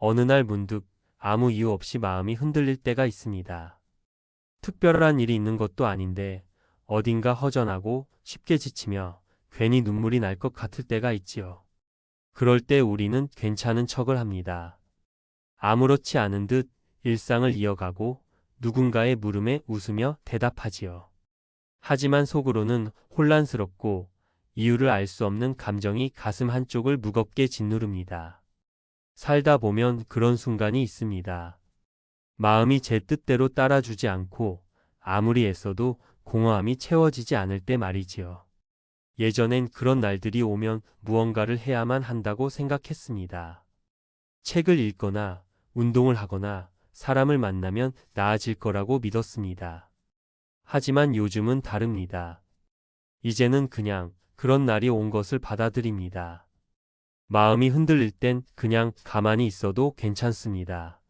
어느 날 문득 아무 이유 없이 마음이 흔들릴 때가 있습니다. 특별한 일이 있는 것도 아닌데 어딘가 허전하고 쉽게 지치며 괜히 눈물이 날 것 같을 때가 있지요. 그럴 때 우리는 괜찮은 척을 합니다. 아무렇지 않은 듯 일상을 이어가고 누군가의 물음에 웃으며 대답하지요. 하지만 속으로는 혼란스럽고 이유를 알 수 없는 감정이 가슴 한쪽을 무겁게 짓누릅니다. 살다 보면 그런 순간이 있습니다. 마음이 제 뜻대로 따라주지 않고 아무리 애써도 공허함이 채워지지 않을 때 말이지요. 예전엔 그런 날들이 오면 무언가를 해야만 한다고 생각했습니다. 책을 읽거나 운동을 하거나 사람을 만나면 나아질 거라고 믿었습니다. 하지만 요즘은 다릅니다. 이제는 그냥 그런 날이 온 것을 받아들입니다. 마음이 흔들릴 땐 그냥 가만히 있어도 괜찮습니다.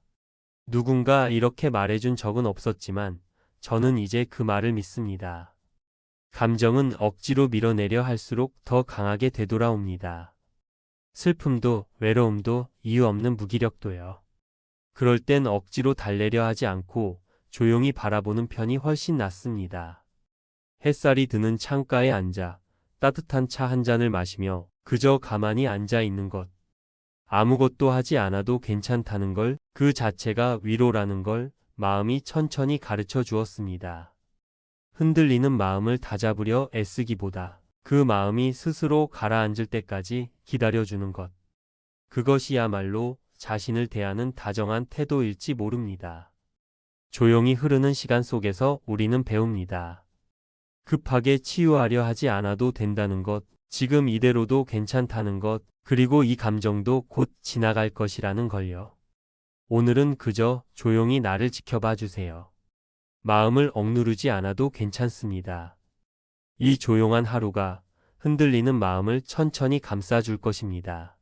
누군가 이렇게 말해준 적은 없었지만 저는 이제 그 말을 믿습니다. 감정은 억지로 밀어내려 할수록 더 강하게 되돌아옵니다. 슬픔도 외로움도 이유 없는 무기력도요. 그럴 땐 억지로 달래려 하지 않고 조용히 바라보는 편이 훨씬 낫습니다. 햇살이 드는 창가에 앉아 따뜻한 차 한 잔을 마시며 그저 가만히 앉아 있는 것. 아무것도 하지 않아도 괜찮다는 걸, 그 자체가 위로라는 걸 마음이 천천히 가르쳐 주었습니다. 흔들리는 마음을 다잡으려 애쓰기보다 그 마음이 스스로 가라앉을 때까지 기다려주는 것. 그것이야말로 자신을 대하는 다정한 태도일지 모릅니다. 조용히 흐르는 시간 속에서 우리는 배웁니다. 급하게 치유하려 하지 않아도 된다는 것, 지금 이대로도 괜찮다는 것, 그리고 이 감정도 곧 지나갈 것이라는 걸요. 오늘은 그저 조용히 나를 지켜봐 주세요. 마음을 억누르지 않아도 괜찮습니다. 이 조용한 하루가 흔들리는 마음을 천천히 감싸줄 것입니다.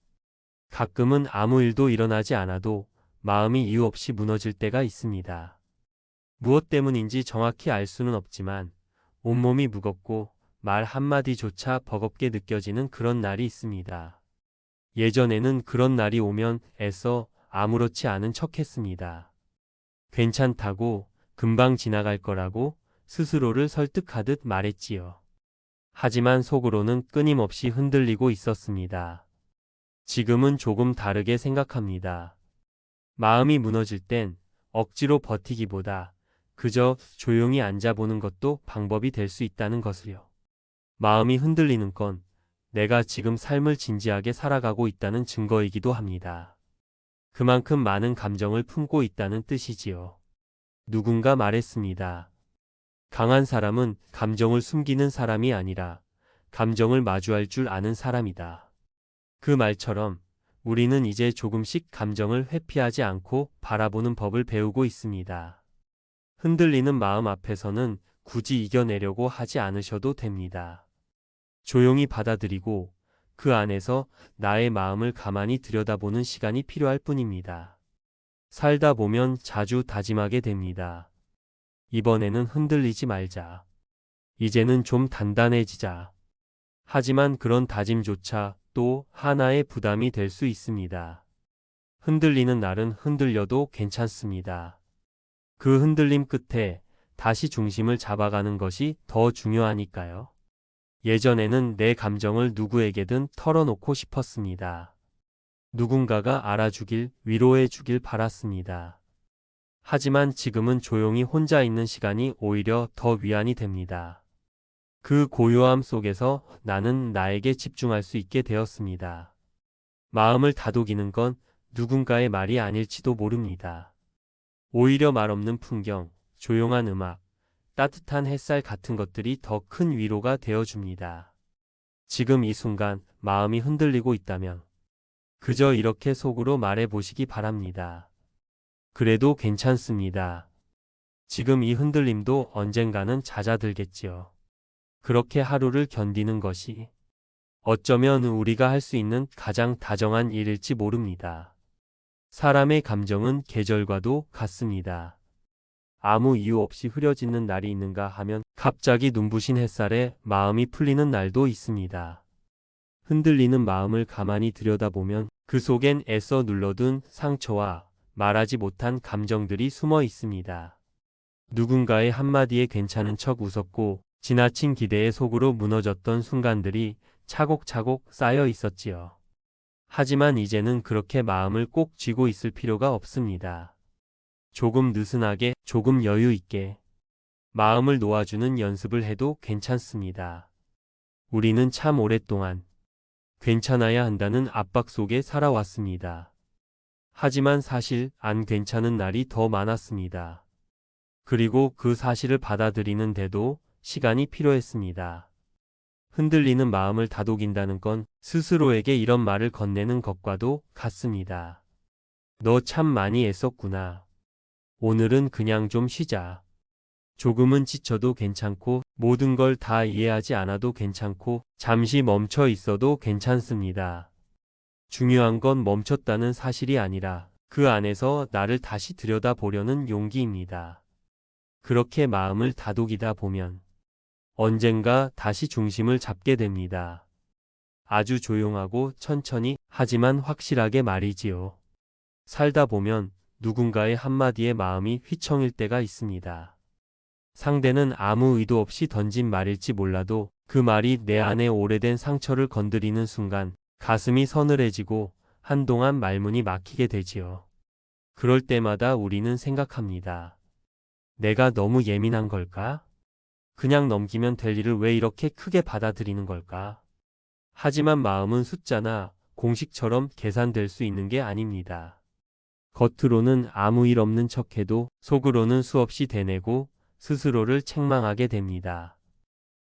가끔은 아무 일도 일어나지 않아도 마음이 이유 없이 무너질 때가 있습니다. 무엇 때문인지 정확히 알 수는 없지만 온몸이 무겁고 말 한마디조차 버겁게 느껴지는 그런 날이 있습니다. 예전에는 그런 날이 오면 애써 아무렇지 않은 척했습니다. 괜찮다고, 금방 지나갈 거라고 스스로를 설득하듯 말했지요. 하지만 속으로는 끊임없이 흔들리고 있었습니다. 지금은 조금 다르게 생각합니다. 마음이 무너질 땐 억지로 버티기보다 그저 조용히 앉아보는 것도 방법이 될 수 있다는 것을요. 마음이 흔들리는 건 내가 지금 삶을 진지하게 살아가고 있다는 증거이기도 합니다. 그만큼 많은 감정을 품고 있다는 뜻이지요. 누군가 말했습니다. 강한 사람은 감정을 숨기는 사람이 아니라 감정을 마주할 줄 아는 사람이다. 그 말처럼 우리는 이제 조금씩 감정을 회피하지 않고 바라보는 법을 배우고 있습니다. 흔들리는 마음 앞에서는 굳이 이겨내려고 하지 않으셔도 됩니다. 조용히 받아들이고 그 안에서 나의 마음을 가만히 들여다보는 시간이 필요할 뿐입니다. 살다 보면 자주 다짐하게 됩니다. 이번에는 흔들리지 말자. 이제는 좀 단단해지자. 하지만 그런 다짐조차 또 하나의 부담이 될 수 있습니다. 흔들리는 날은 흔들려도 괜찮습니다. 그 흔들림 끝에 다시 중심을 잡아가는 것이 더 중요하니까요. 예전에는 내 감정을 누구에게든 털어놓고 싶었습니다. 누군가가 알아주길, 위로해주길 바랐습니다. 하지만 지금은 조용히 혼자 있는 시간이 오히려 더 위안이 됩니다. 그 고요함 속에서 나는 나에게 집중할 수 있게 되었습니다. 마음을 다독이는 건 누군가의 말이 아닐지도 모릅니다. 오히려 말 없는 풍경, 조용한 음악, 따뜻한 햇살 같은 것들이 더 큰 위로가 되어줍니다. 지금 이 순간 마음이 흔들리고 있다면 그저 이렇게 속으로 말해보시기 바랍니다. 그래도 괜찮습니다. 지금 이 흔들림도 언젠가는 잦아들겠지요. 그렇게 하루를 견디는 것이 어쩌면 우리가 할 수 있는 가장 다정한 일일지 모릅니다. 사람의 감정은 계절과도 같습니다. 아무 이유 없이 흐려지는 날이 있는가 하면 갑자기 눈부신 햇살에 마음이 풀리는 날도 있습니다. 흔들리는 마음을 가만히 들여다보면 그 속엔 애써 눌러둔 상처와 말하지 못한 감정들이 숨어 있습니다. 누군가의 한마디에 괜찮은 척 웃었고 지나친 기대에 속으로 무너졌던 순간들이 차곡차곡 쌓여 있었지요. 하지만 이제는 그렇게 마음을 꼭 쥐고 있을 필요가 없습니다. 조금 느슨하게, 조금 여유 있게 마음을 놓아주는 연습을 해도 괜찮습니다. 우리는 참 오랫동안 괜찮아야 한다는 압박 속에 살아왔습니다. 하지만 사실 안 괜찮은 날이 더 많았습니다. 그리고 그 사실을 받아들이는데도 시간이 필요했습니다. 흔들리는 마음을 다독인다는 건 스스로에게 이런 말을 건네는 것과도 같습니다. 너 참 많이 애썼구나. 오늘은 그냥 좀 쉬자. 조금은 지쳐도 괜찮고 모든 걸 다 이해하지 않아도 괜찮고 잠시 멈춰 있어도 괜찮습니다. 중요한 건 멈췄다는 사실이 아니라 그 안에서 나를 다시 들여다보려는 용기입니다. 그렇게 마음을 다독이다 보면 언젠가 다시 중심을 잡게 됩니다. 아주 조용하고 천천히 하지만 확실하게 말이지요. 살다 보면 누군가의 한마디에 마음이 휘청일 때가 있습니다. 상대는 아무 의도 없이 던진 말일지 몰라도 그 말이 내 안에 오래된 상처를 건드리는 순간 가슴이 서늘해지고 한동안 말문이 막히게 되지요. 그럴 때마다 우리는 생각합니다. 내가 너무 예민한 걸까? 그냥 넘기면 될 일을 왜 이렇게 크게 받아들이는 걸까? 하지만 마음은 숫자나 공식처럼 계산될 수 있는 게 아닙니다. 겉으로는 아무 일 없는 척해도 속으로는 수없이 대내고 스스로를 책망하게 됩니다.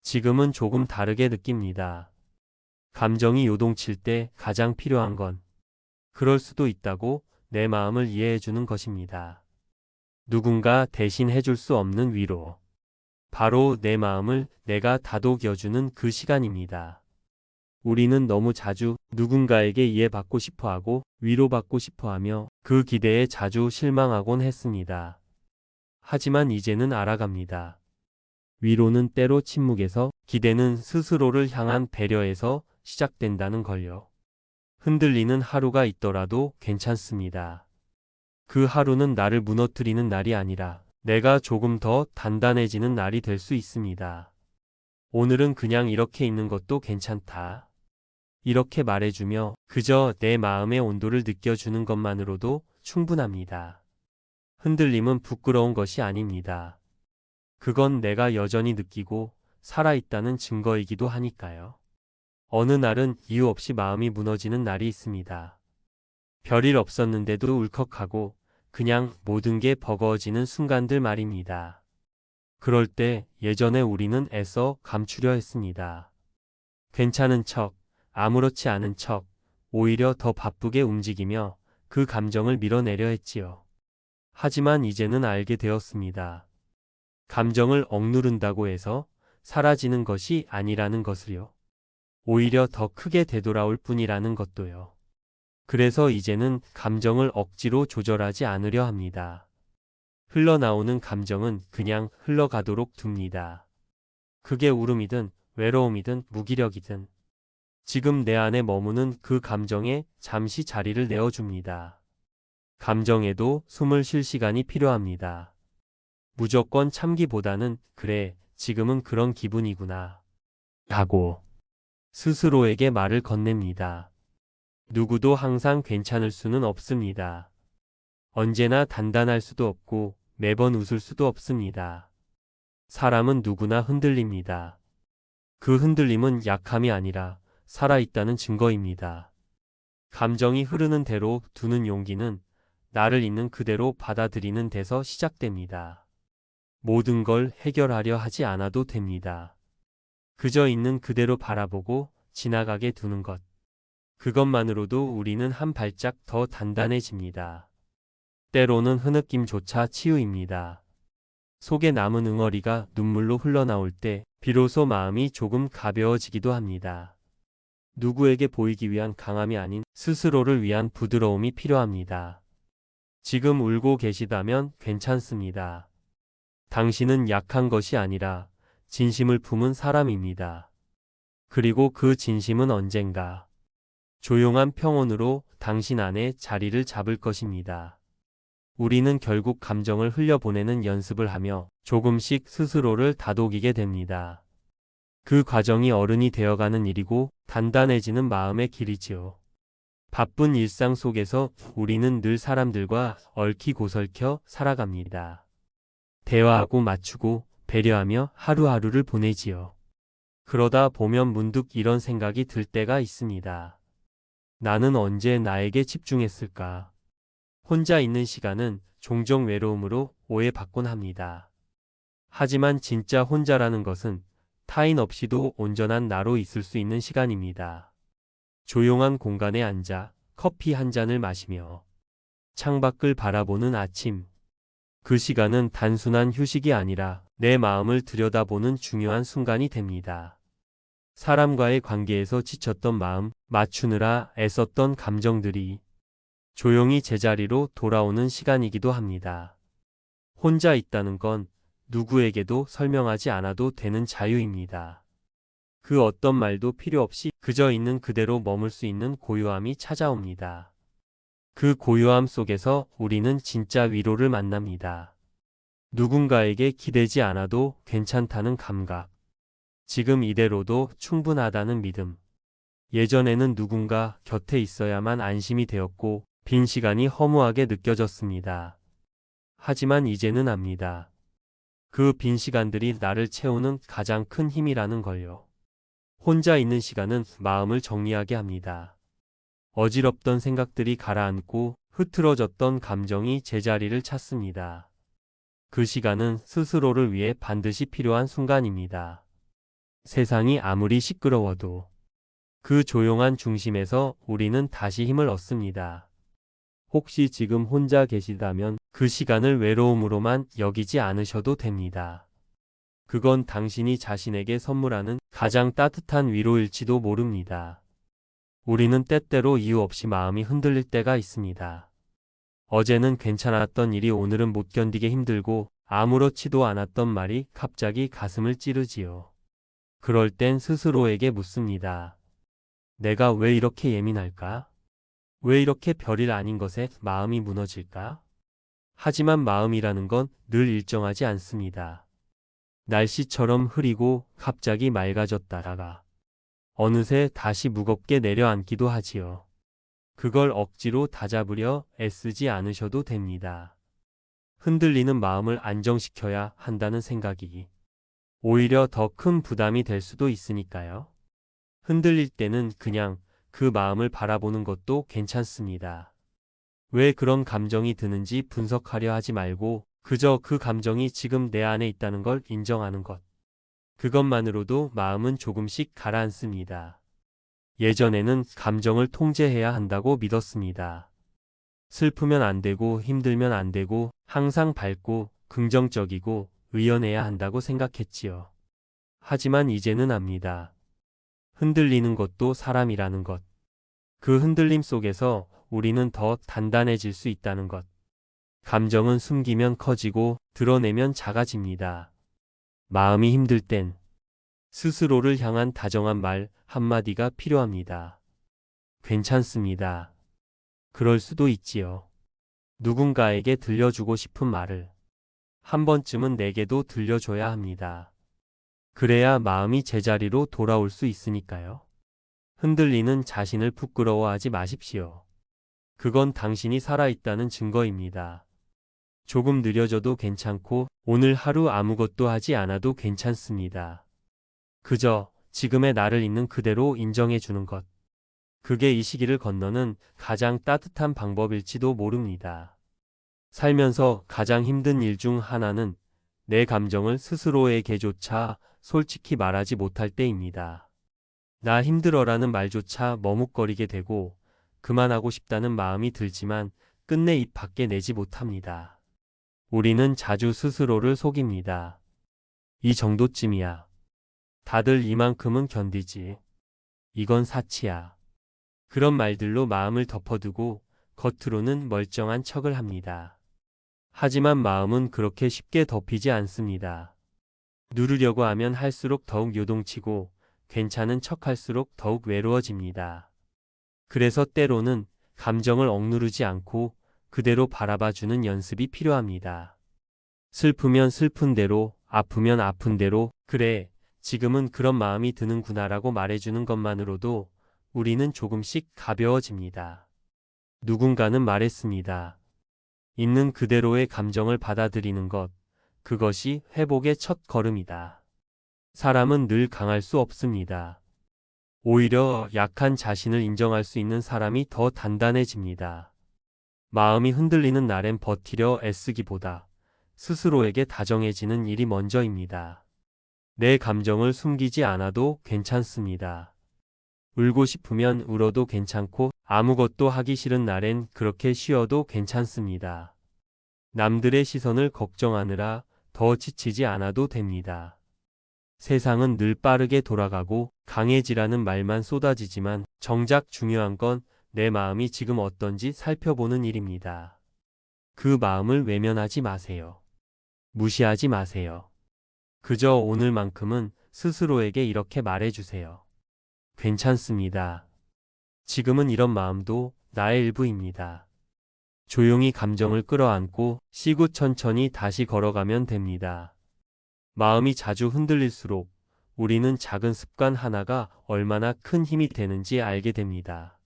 지금은 조금 다르게 느낍니다. 감정이 요동칠 때 가장 필요한 건 그럴 수도 있다고 내 마음을 이해해주는 것입니다. 누군가 대신 해줄 수 없는 위로. 바로 내 마음을 내가 다독여주는 그 시간입니다. 우리는 너무 자주 누군가에게 이해받고 싶어하고 위로받고 싶어하며 그 기대에 자주 실망하곤 했습니다. 하지만 이제는 알아갑니다. 위로는 때로 침묵에서, 기대는 스스로를 향한 배려에서 시작된다는 걸요. 흔들리는 하루가 있더라도 괜찮습니다. 그 하루는 나를 무너뜨리는 날이 아니라 내가 조금 더 단단해지는 날이 될 수 있습니다. 오늘은 그냥 이렇게 있는 것도 괜찮다. 이렇게 말해주며 그저 내 마음의 온도를 느껴주는 것만으로도 충분합니다. 흔들림은 부끄러운 것이 아닙니다. 그건 내가 여전히 느끼고 살아있다는 증거이기도 하니까요. 어느 날은 이유 없이 마음이 무너지는 날이 있습니다. 별일 없었는데도 울컥하고 그냥 모든 게 버거워지는 순간들 말입니다. 그럴 때 예전에 우리는 애써 감추려 했습니다. 괜찮은 척, 아무렇지 않은 척, 오히려 더 바쁘게 움직이며 그 감정을 밀어내려 했지요. 하지만 이제는 알게 되었습니다. 감정을 억누른다고 해서 사라지는 것이 아니라는 것을요. 오히려 더 크게 되돌아올 뿐이라는 것도요. 그래서 이제는 감정을 억지로 조절하지 않으려 합니다. 흘러나오는 감정은 그냥 흘러가도록 둡니다. 그게 울음이든 외로움이든 무기력이든 지금 내 안에 머무는 그 감정에 잠시 자리를 내어줍니다. 감정에도 숨을 쉴 시간이 필요합니다. 무조건 참기보다는 그래, 지금은 그런 기분이구나 하고 스스로에게 말을 건넵니다. 누구도 항상 괜찮을 수는 없습니다. 언제나 단단할 수도 없고 매번 웃을 수도 없습니다. 사람은 누구나 흔들립니다. 그 흔들림은 약함이 아니라 살아있다는 증거입니다. 감정이 흐르는 대로 두는 용기는 나를 있는 그대로 받아들이는 데서 시작됩니다. 모든 걸 해결하려 하지 않아도 됩니다. 그저 있는 그대로 바라보고 지나가게 두는 것. 그것만으로도 우리는 한 발짝 더 단단해집니다. 때로는 흐느낌조차 치유입니다. 속에 남은 응어리가 눈물로 흘러나올 때 비로소 마음이 조금 가벼워지기도 합니다. 누구에게 보이기 위한 강함이 아닌 스스로를 위한 부드러움이 필요합니다. 지금 울고 계시다면 괜찮습니다. 당신은 약한 것이 아니라 진심을 품은 사람입니다. 그리고 그 진심은 언젠가 조용한 평온으로 당신 안에 자리를 잡을 것입니다. 우리는 결국 감정을 흘려보내는 연습을 하며 조금씩 스스로를 다독이게 됩니다. 그 과정이 어른이 되어가는 일이고 단단해지는 마음의 길이지요. 바쁜 일상 속에서 우리는 늘 사람들과 얽히고설켜 살아갑니다. 대화하고 맞추고 배려하며 하루하루를 보내지요. 그러다 보면 문득 이런 생각이 들 때가 있습니다. 나는 언제 나에게 집중했을까? 혼자 있는 시간은 종종 외로움으로 오해받곤 합니다. 하지만 진짜 혼자라는 것은 타인 없이도 온전한 나로 있을 수 있는 시간입니다. 조용한 공간에 앉아 커피 한 잔을 마시며 창밖을 바라보는 아침. 그 시간은 단순한 휴식이 아니라 내 마음을 들여다보는 중요한 순간이 됩니다. 사람과의 관계에서 지쳤던 마음, 맞추느라 애썼던 감정들이 조용히 제자리로 돌아오는 시간이기도 합니다. 혼자 있다는 건 누구에게도 설명하지 않아도 되는 자유입니다. 그 어떤 말도 필요 없이 그저 있는 그대로 머물 수 있는 고요함이 찾아옵니다. 그 고요함 속에서 우리는 진짜 위로를 만납니다. 누군가에게 기대지 않아도 괜찮다는 감각. 지금 이대로도 충분하다는 믿음. 예전에는 누군가 곁에 있어야만 안심이 되었고 빈 시간이 허무하게 느껴졌습니다. 하지만 이제는 압니다. 그 빈 시간들이 나를 채우는 가장 큰 힘이라는 걸요. 혼자 있는 시간은 마음을 정리하게 합니다. 어지럽던 생각들이 가라앉고 흐트러졌던 감정이 제자리를 찾습니다. 그 시간은 스스로를 위해 반드시 필요한 순간입니다. 세상이 아무리 시끄러워도 그 조용한 중심에서 우리는 다시 힘을 얻습니다. 혹시 지금 혼자 계시다면 그 시간을 외로움으로만 여기지 않으셔도 됩니다. 그건 당신이 자신에게 선물하는 가장 따뜻한 위로일지도 모릅니다. 우리는 때때로 이유 없이 마음이 흔들릴 때가 있습니다. 어제는 괜찮았던 일이 오늘은 못 견디게 힘들고 아무렇지도 않았던 말이 갑자기 가슴을 찌르지요. 그럴 땐 스스로에게 묻습니다. 내가 왜 이렇게 예민할까? 왜 이렇게 별일 아닌 것에 마음이 무너질까? 하지만 마음이라는 건 늘 일정하지 않습니다. 날씨처럼 흐리고 갑자기 맑아졌다가 어느새 다시 무겁게 내려앉기도 하지요. 그걸 억지로 다잡으려 애쓰지 않으셔도 됩니다. 흔들리는 마음을 안정시켜야 한다는 생각이 오히려 더 큰 부담이 될 수도 있으니까요. 흔들릴 때는 그냥 그 마음을 바라보는 것도 괜찮습니다. 왜 그런 감정이 드는지 분석하려 하지 말고 그저 그 감정이 지금 내 안에 있다는 걸 인정하는 것. 그것만으로도 마음은 조금씩 가라앉습니다. 예전에는 감정을 통제해야 한다고 믿었습니다. 슬프면 안 되고 힘들면 안 되고 항상 밝고 긍정적이고 의연해야 한다고 생각했지요. 하지만 이제는 압니다. 흔들리는 것도 사람이라는 것. 그 흔들림 속에서 우리는 더 단단해질 수 있다는 것. 감정은 숨기면 커지고 드러내면 작아집니다. 마음이 힘들 땐 스스로를 향한 다정한 말 한마디가 필요합니다. 괜찮습니다. 그럴 수도 있지요. 누군가에게 들려주고 싶은 말을 한 번쯤은 내게도 들려줘야 합니다. 그래야 마음이 제자리로 돌아올 수 있으니까요. 흔들리는 자신을 부끄러워하지 마십시오. 그건 당신이 살아있다는 증거입니다. 조금 느려져도 괜찮고 오늘 하루 아무것도 하지 않아도 괜찮습니다. 그저 지금의 나를 있는 그대로 인정해 주는 것. 그게 이 시기를 건너는 가장 따뜻한 방법일지도 모릅니다. 살면서 가장 힘든 일 중 하나는 내 감정을 스스로에게조차 솔직히 말하지 못할 때입니다. 나 힘들어라는 말조차 머뭇거리게 되고 그만하고 싶다는 마음이 들지만 끝내 입 밖에 내지 못합니다. 우리는 자주 스스로를 속입니다. 이 정도쯤이야. 다들 이만큼은 견디지. 이건 사치야. 그런 말들로 마음을 덮어두고 겉으로는 멀쩡한 척을 합니다. 하지만 마음은 그렇게 쉽게 덮이지 않습니다. 누르려고 하면 할수록 더욱 요동치고 괜찮은 척할수록 더욱 외로워집니다. 그래서 때로는 감정을 억누르지 않고 그대로 바라봐주는 연습이 필요합니다. 슬프면 슬픈 대로, 아프면 아픈 대로, 그래, 지금은 그런 마음이 드는구나라고 말해주는 것만으로도 우리는 조금씩 가벼워집니다. 누군가는 말했습니다. 있는 그대로의 감정을 받아들이는 것, 그것이 회복의 첫 걸음이다. 사람은 늘 강할 수 없습니다. 오히려 약한 자신을 인정할 수 있는 사람이 더 단단해집니다. 마음이 흔들리는 날엔 버티려 애쓰기보다 스스로에게 다정해지는 일이 먼저입니다. 내 감정을 숨기지 않아도 괜찮습니다. 울고 싶으면 울어도 괜찮고 아무것도 하기 싫은 날엔 그렇게 쉬어도 괜찮습니다. 남들의 시선을 걱정하느라 더 지치지 않아도 됩니다. 세상은 늘 빠르게 돌아가고 강해지라는 말만 쏟아지지만 정작 중요한 건 내 마음이 지금 어떤지 살펴보는 일입니다. 그 마음을 외면하지 마세요. 무시하지 마세요. 그저 오늘만큼은 스스로에게 이렇게 말해주세요. 괜찮습니다. 지금은 이런 마음도 나의 일부입니다. 조용히 감정을 끌어안고 쉬고 천천히 다시 걸어가면 됩니다. 마음이 자주 흔들릴수록 우리는 작은 습관 하나가 얼마나 큰 힘이 되는지 알게 됩니다.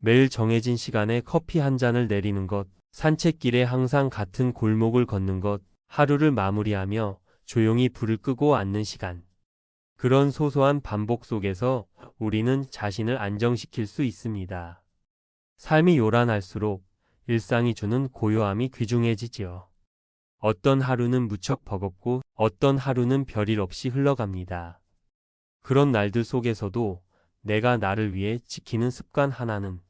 매일 정해진 시간에 커피 한 잔을 내리는 것, 산책길에 항상 같은 골목을 걷는 것, 하루를 마무리하며 조용히 불을 끄고 앉는 시간. 그런 소소한 반복 속에서 우리는 자신을 안정시킬 수 있습니다. 삶이 요란할수록 일상이 주는 고요함이 귀중해지지요. 어떤 하루는 무척 버겁고 어떤 하루는 별일 없이 흘러갑니다. 그런 날들 속에서도 내가 나를 위해 지키는 습관 하나는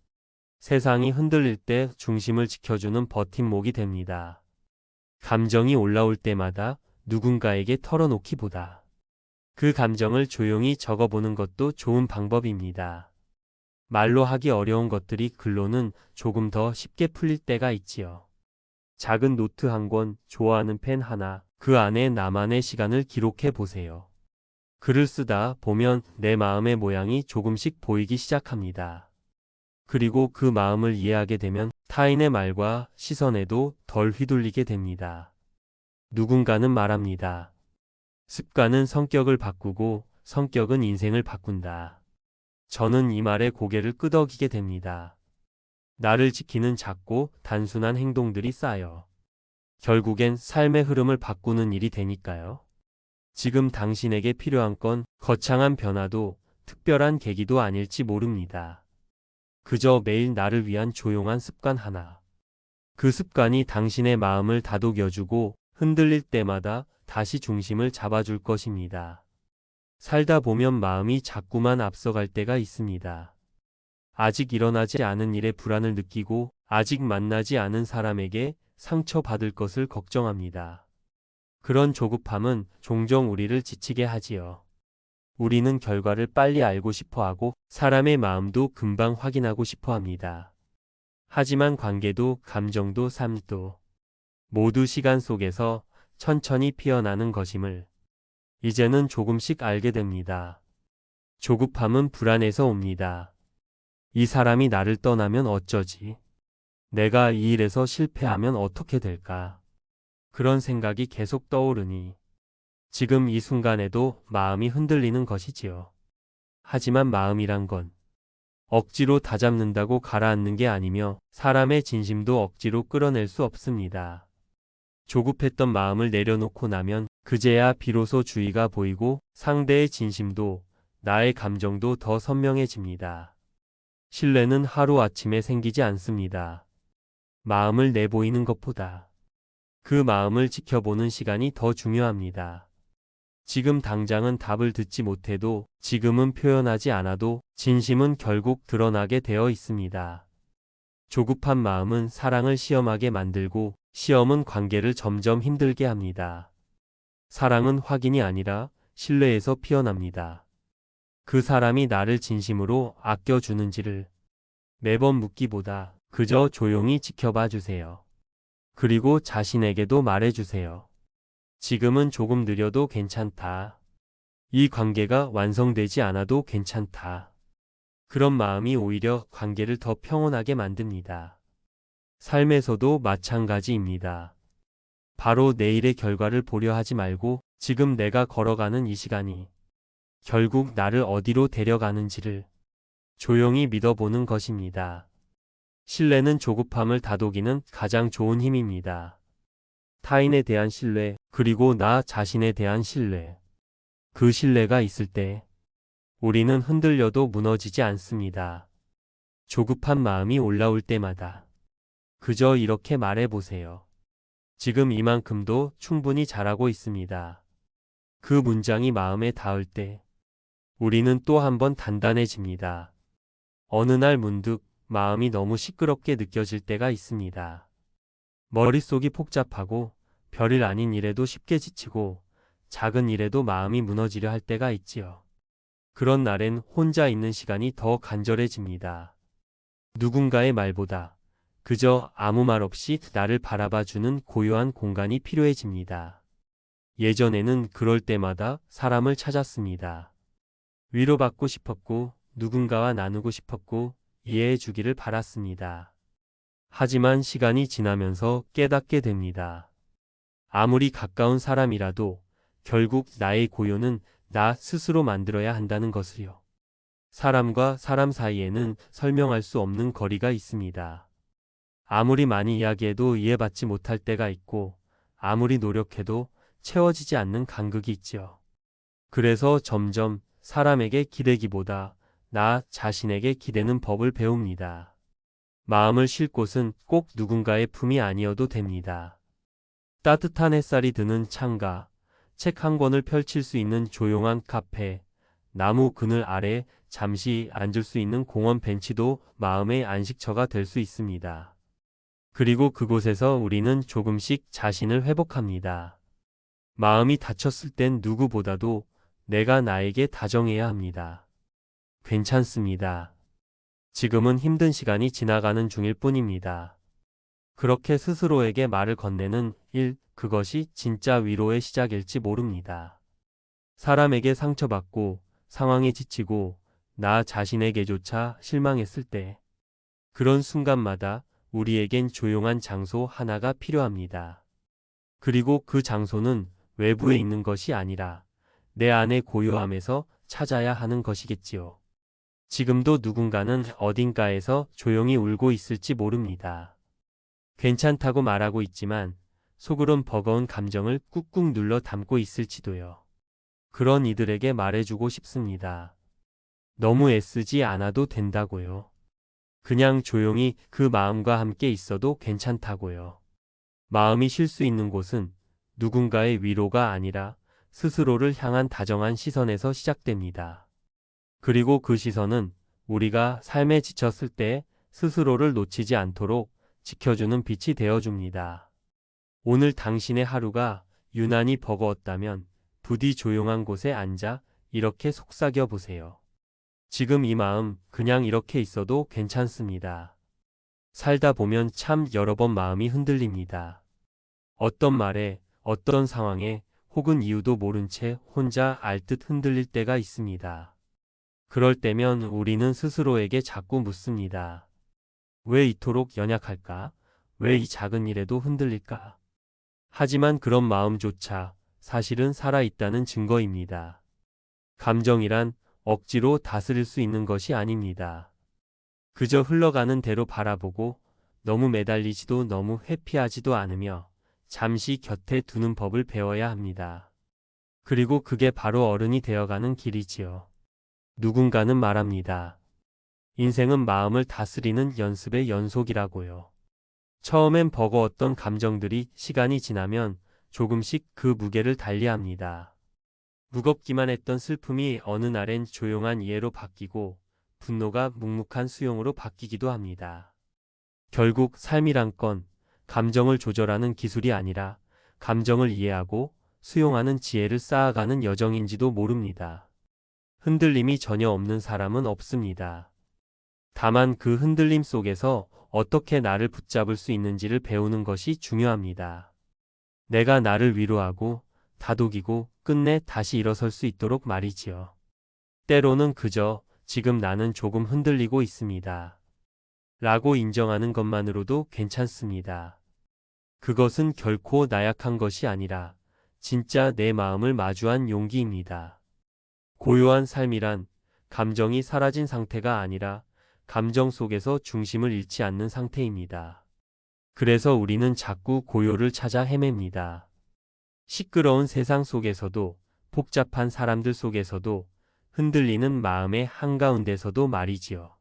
세상이 흔들릴 때 중심을 지켜주는 버팀목이 됩니다. 감정이 올라올 때마다 누군가에게 털어놓기보다 그 감정을 조용히 적어보는 것도 좋은 방법입니다. 말로 하기 어려운 것들이 글로는 조금 더 쉽게 풀릴 때가 있지요. 작은 노트 한 권, 좋아하는 펜 하나, 그 안에 나만의 시간을 기록해 보세요. 글을 쓰다 보면 내 마음의 모양이 조금씩 보이기 시작합니다. 그리고 그 마음을 이해하게 되면 타인의 말과 시선에도 덜 휘둘리게 됩니다. 누군가는 말합니다. 습관은 성격을 바꾸고 성격은 인생을 바꾼다. 저는 이 말에 고개를 끄덕이게 됩니다. 나를 지키는 작고 단순한 행동들이 쌓여 결국엔 삶의 흐름을 바꾸는 일이 되니까요. 지금 당신에게 필요한 건 거창한 변화도 특별한 계기도 아닐지 모릅니다. 그저 매일 나를 위한 조용한 습관 하나. 그 습관이 당신의 마음을 다독여주고 흔들릴 때마다 다시 중심을 잡아줄 것입니다. 살다 보면 마음이 자꾸만 앞서갈 때가 있습니다. 아직 일어나지 않은 일에 불안을 느끼고 아직 만나지 않은 사람에게 상처받을 것을 걱정합니다. 그런 조급함은 종종 우리를 지치게 하지요. 우리는 결과를 빨리 알고 싶어 하고 사람의 마음도 금방 확인하고 싶어 합니다. 하지만 관계도 감정도 삶도 모두 시간 속에서 천천히 피어나는 것임을 이제는 조금씩 알게 됩니다. 조급함은 불안에서 옵니다. 이 사람이 나를 떠나면 어쩌지? 내가 이 일에서 실패하면 어떻게 될까? 그런 생각이 계속 떠오르니 지금 이 순간에도 마음이 흔들리는 것이지요. 하지만 마음이란 건 억지로 다잡는다고 가라앉는 게 아니며 사람의 진심도 억지로 끌어낼 수 없습니다. 조급했던 마음을 내려놓고 나면 그제야 비로소 주의가 보이고 상대의 진심도 나의 감정도 더 선명해집니다. 신뢰는 하루아침에 생기지 않습니다. 마음을 내보이는 것보다 그 마음을 지켜보는 시간이 더 중요합니다. 지금 당장은 답을 듣지 못해도 지금은 표현하지 않아도 진심은 결국 드러나게 되어 있습니다. 조급한 마음은 사랑을 시험하게 만들고 시험은 관계를 점점 힘들게 합니다. 사랑은 확인이 아니라 신뢰에서 피어납니다. 그 사람이 나를 진심으로 아껴주는지를 매번 묻기보다 그저 조용히 지켜봐 주세요. 그리고 자신에게도 말해주세요. 지금은 조금 느려도 괜찮다. 이 관계가 완성되지 않아도 괜찮다. 그런 마음이 오히려 관계를 더 평온하게 만듭니다. 삶에서도 마찬가지입니다. 바로 내일의 결과를 보려 하지 말고 지금 내가 걸어가는 이 시간이 결국 나를 어디로 데려가는지를 조용히 믿어보는 것입니다. 신뢰는 조급함을 다독이는 가장 좋은 힘입니다. 타인에 대한 신뢰, 그리고 나 자신에 대한 신뢰. 그 신뢰가 있을 때 우리는 흔들려도 무너지지 않습니다. 조급한 마음이 올라올 때마다 그저 이렇게 말해보세요. 지금 이만큼도 충분히 잘하고 있습니다. 그 문장이 마음에 닿을 때 우리는 또 한 번 단단해집니다. 어느 날 문득 마음이 너무 시끄럽게 느껴질 때가 있습니다. 머릿속이 복잡하고 별일 아닌 일에도 쉽게 지치고 작은 일에도 마음이 무너지려 할 때가 있지요. 그런 날엔 혼자 있는 시간이 더 간절해집니다. 누군가의 말보다 그저 아무 말 없이 나를 바라봐주는 고요한 공간이 필요해집니다. 예전에는 그럴 때마다 사람을 찾았습니다. 위로받고 싶었고 누군가와 나누고 싶었고 이해해 주기를 바랐습니다. 하지만 시간이 지나면서 깨닫게 됩니다. 아무리 가까운 사람이라도 결국 나의 고요는 나 스스로 만들어야 한다는 것을요. 사람과 사람 사이에는 설명할 수 없는 거리가 있습니다. 아무리 많이 이야기해도 이해받지 못할 때가 있고 아무리 노력해도 채워지지 않는 간극이 있지요. 그래서 점점 사람에게 기대기보다 나 자신에게 기대는 법을 배웁니다. 마음을 쉴 곳은 꼭 누군가의 품이 아니어도 됩니다. 따뜻한 햇살이 드는 창가, 책 한 권을 펼칠 수 있는 조용한 카페, 나무 그늘 아래 잠시 앉을 수 있는 공원 벤치도 마음의 안식처가 될 수 있습니다. 그리고 그곳에서 우리는 조금씩 자신을 회복합니다. 마음이 다쳤을 땐 누구보다도 내가 나에게 다정해야 합니다. 괜찮습니다. 지금은 힘든 시간이 지나가는 중일 뿐입니다. 그렇게 스스로에게 말을 건네는 일, 그것이 진짜 위로의 시작일지 모릅니다. 사람에게 상처받고 상황에 지치고 나 자신에게조차 실망했을 때 그런 순간마다 우리에겐 조용한 장소 하나가 필요합니다. 그리고 그 장소는 외부에 있는 것이 아니라 내 안의 고요함에서 찾아야 하는 것이겠지요. 지금도 누군가는 어딘가에서 조용히 울고 있을지 모릅니다. 괜찮다고 말하고 있지만 속으론 버거운 감정을 꾹꾹 눌러 담고 있을지도요. 그런 이들에게 말해주고 싶습니다. 너무 애쓰지 않아도 된다고요. 그냥 조용히 그 마음과 함께 있어도 괜찮다고요. 마음이 쉴 수 있는 곳은 누군가의 위로가 아니라 스스로를 향한 다정한 시선에서 시작됩니다. 그리고 그 시선은 우리가 삶에 지쳤을 때 스스로를 놓치지 않도록 지켜주는 빛이 되어줍니다. 오늘 당신의 하루가 유난히 버거웠다면 부디 조용한 곳에 앉아 이렇게 속삭여 보세요. 지금 이 마음 그냥 이렇게 있어도 괜찮습니다. 살다 보면 참 여러 번 마음이 흔들립니다. 어떤 말에, 어떤 상황에 혹은 이유도 모른 채 혼자 알듯 흔들릴 때가 있습니다. 그럴 때면 우리는 스스로에게 자꾸 묻습니다. 왜 이토록 연약할까? 왜 이 작은 일에도 흔들릴까? 하지만 그런 마음조차 사실은 살아있다는 증거입니다. 감정이란 억지로 다스릴 수 있는 것이 아닙니다. 그저 흘러가는 대로 바라보고 너무 매달리지도 너무 회피하지도 않으며 잠시 곁에 두는 법을 배워야 합니다. 그리고 그게 바로 어른이 되어가는 길이지요. 누군가는 말합니다. 인생은 마음을 다스리는 연습의 연속이라고요. 처음엔 버거웠던 감정들이 시간이 지나면 조금씩 그 무게를 달리합니다. 무겁기만 했던 슬픔이 어느 날엔 조용한 이해로 바뀌고 분노가 묵묵한 수용으로 바뀌기도 합니다. 결국 삶이란 건 감정을 조절하는 기술이 아니라 감정을 이해하고 수용하는 지혜를 쌓아가는 여정인지도 모릅니다. 흔들림이 전혀 없는 사람은 없습니다. 다만 그 흔들림 속에서 어떻게 나를 붙잡을 수 있는지를 배우는 것이 중요합니다. 내가 나를 위로하고 다독이고 끝내 다시 일어설 수 있도록 말이지요. 때로는 그저 지금 나는 조금 흔들리고 있습니다. 라고 인정하는 것만으로도 괜찮습니다. 그것은 결코 나약한 것이 아니라 진짜 내 마음을 마주한 용기입니다. 고요한 삶이란 감정이 사라진 상태가 아니라 감정 속에서 중심을 잃지 않는 상태입니다. 그래서 우리는 자꾸 고요를 찾아 헤맵니다. 시끄러운 세상 속에서도, 복잡한 사람들 속에서도, 흔들리는 마음의 한가운데서도 말이지요.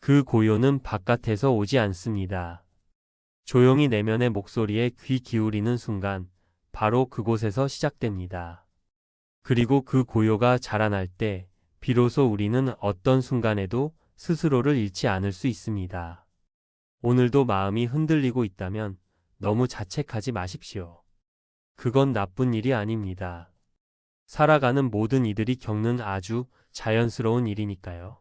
그 고요는 바깥에서 오지 않습니다. 조용히 내면의 목소리에 귀 기울이는 순간 바로 그곳에서 시작됩니다. 그리고 그 고요가 자라날 때 비로소 우리는 어떤 순간에도 스스로를 잃지 않을 수 있습니다. 오늘도 마음이 흔들리고 있다면 너무 자책하지 마십시오. 그건 나쁜 일이 아닙니다. 살아가는 모든 이들이 겪는 아주 자연스러운 일이니까요.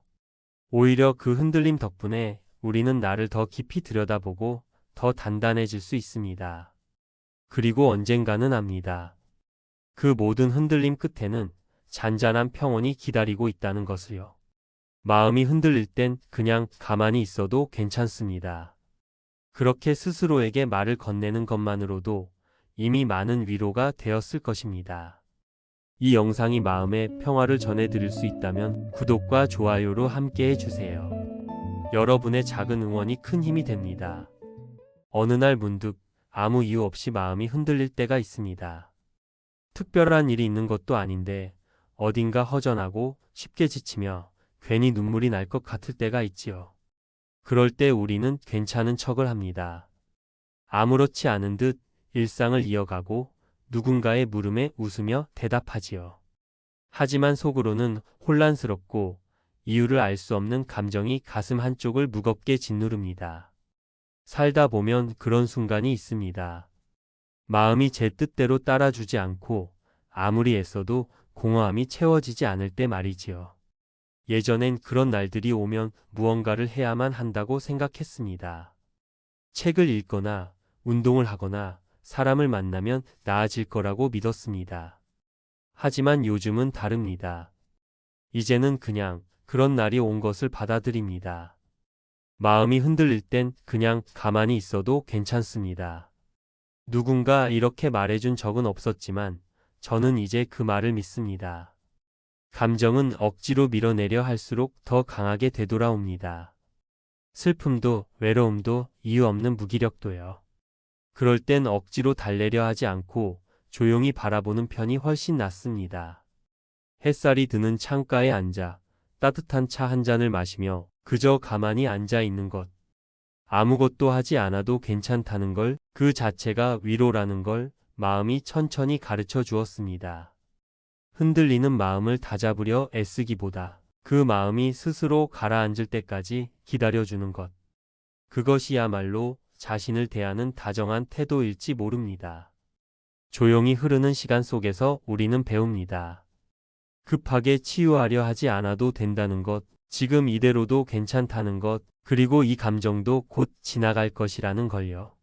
오히려 그 흔들림 덕분에 우리는 나를 더 깊이 들여다보고 더 단단해질 수 있습니다. 그리고 언젠가는 압니다. 그 모든 흔들림 끝에는 잔잔한 평온이 기다리고 있다는 것을요. 마음이 흔들릴 땐 그냥 가만히 있어도 괜찮습니다. 그렇게 스스로에게 말을 건네는 것만으로도 이미 많은 위로가 되었을 것입니다. 이 영상이 마음의 평화를 전해드릴 수 있다면 구독과 좋아요로 함께 해주세요. 여러분의 작은 응원이 큰 힘이 됩니다. 어느 날 문득 아무 이유 없이 마음이 흔들릴 때가 있습니다. 특별한 일이 있는 것도 아닌데 어딘가 허전하고 쉽게 지치며 괜히 눈물이 날 것 같을 때가 있지요. 그럴 때 우리는 괜찮은 척을 합니다. 아무렇지 않은 듯 일상을 이어가고 누군가의 물음에 웃으며 대답하지요. 하지만 속으로는 혼란스럽고 이유를 알 수 없는 감정이 가슴 한쪽을 무겁게 짓누릅니다. 살다 보면 그런 순간이 있습니다. 마음이 제 뜻대로 따라주지 않고 아무리 애써도 공허함이 채워지지 않을 때 말이지요. 예전엔 그런 날들이 오면 무언가를 해야만 한다고 생각했습니다. 책을 읽거나 운동을 하거나 사람을 만나면 나아질 거라고 믿었습니다. 하지만 요즘은 다릅니다. 이제는 그냥 그런 날이 온 것을 받아들입니다. 마음이 흔들릴 땐 그냥 가만히 있어도 괜찮습니다. 누군가 이렇게 말해준 적은 없었지만 저는 이제 그 말을 믿습니다. 감정은 억지로 밀어내려 할수록 더 강하게 되돌아옵니다. 슬픔도 외로움도 이유 없는 무기력도요. 그럴 땐 억지로 달래려 하지 않고 조용히 바라보는 편이 훨씬 낫습니다. 햇살이 드는 창가에 앉아 따뜻한 차 한 잔을 마시며 그저 가만히 앉아 있는 것. 아무것도 하지 않아도 괜찮다는 걸, 그 자체가 위로라는 걸 마음이 천천히 가르쳐 주었습니다. 흔들리는 마음을 다잡으려 애쓰기보다 그 마음이 스스로 가라앉을 때까지 기다려주는 것. 그것이야말로 자신을 대하는 다정한 태도일지 모릅니다. 조용히 흐르는 시간 속에서 우리는 배웁니다. 급하게 치유하려 하지 않아도 된다는 것, 지금 이대로도 괜찮다는 것, 그리고 이 감정도 곧 지나갈 것이라는 걸요.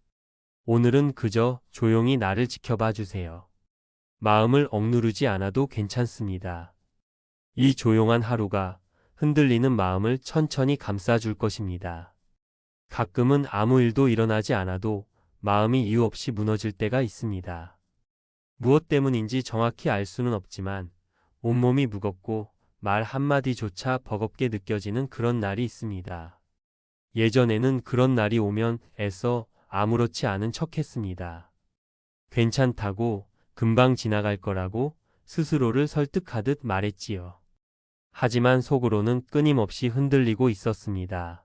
오늘은 그저 조용히 나를 지켜봐 주세요. 마음을 억누르지 않아도 괜찮습니다. 이 조용한 하루가 흔들리는 마음을 천천히 감싸줄 것입니다. 가끔은 아무 일도 일어나지 않아도 마음이 이유 없이 무너질 때가 있습니다. 무엇 때문인지 정확히 알 수는 없지만 온몸이 무겁고 말 한마디조차 버겁게 느껴지는 그런 날이 있습니다. 예전에는 그런 날이 오면 애써 아무렇지 않은 척했습니다. 괜찮다고, 금방 지나갈 거라고 스스로를 설득하듯 말했지요. 하지만 속으로는 끊임없이 흔들리고 있었습니다.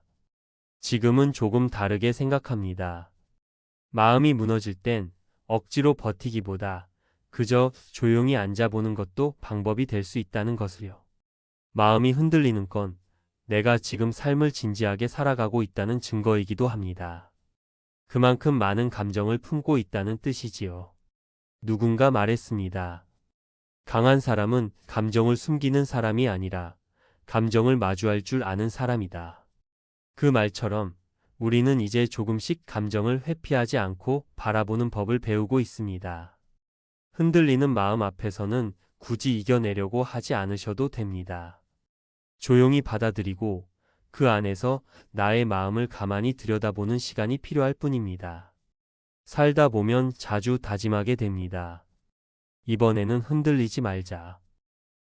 지금은 조금 다르게 생각합니다. 마음이 무너질 땐 억지로 버티기보다 그저 조용히 앉아보는 것도 방법이 될 수 있다는 것을요. 마음이 흔들리는 건 내가 지금 삶을 진지하게 살아가고 있다는 증거이기도 합니다. 그만큼 많은 감정을 품고 있다는 뜻이지요. 누군가 말했습니다. 강한 사람은 감정을 숨기는 사람이 아니라 감정을 마주할 줄 아는 사람이다. 그 말처럼 우리는 이제 조금씩 감정을 회피하지 않고 바라보는 법을 배우고 있습니다. 흔들리는 마음 앞에서는 굳이 이겨내려고 하지 않으셔도 됩니다. 조용히 받아들이고 그 안에서 나의 마음을 가만히 들여다보는 시간이 필요할 뿐입니다. 살다 보면 자주 다짐하게 됩니다. 이번에는 흔들리지 말자.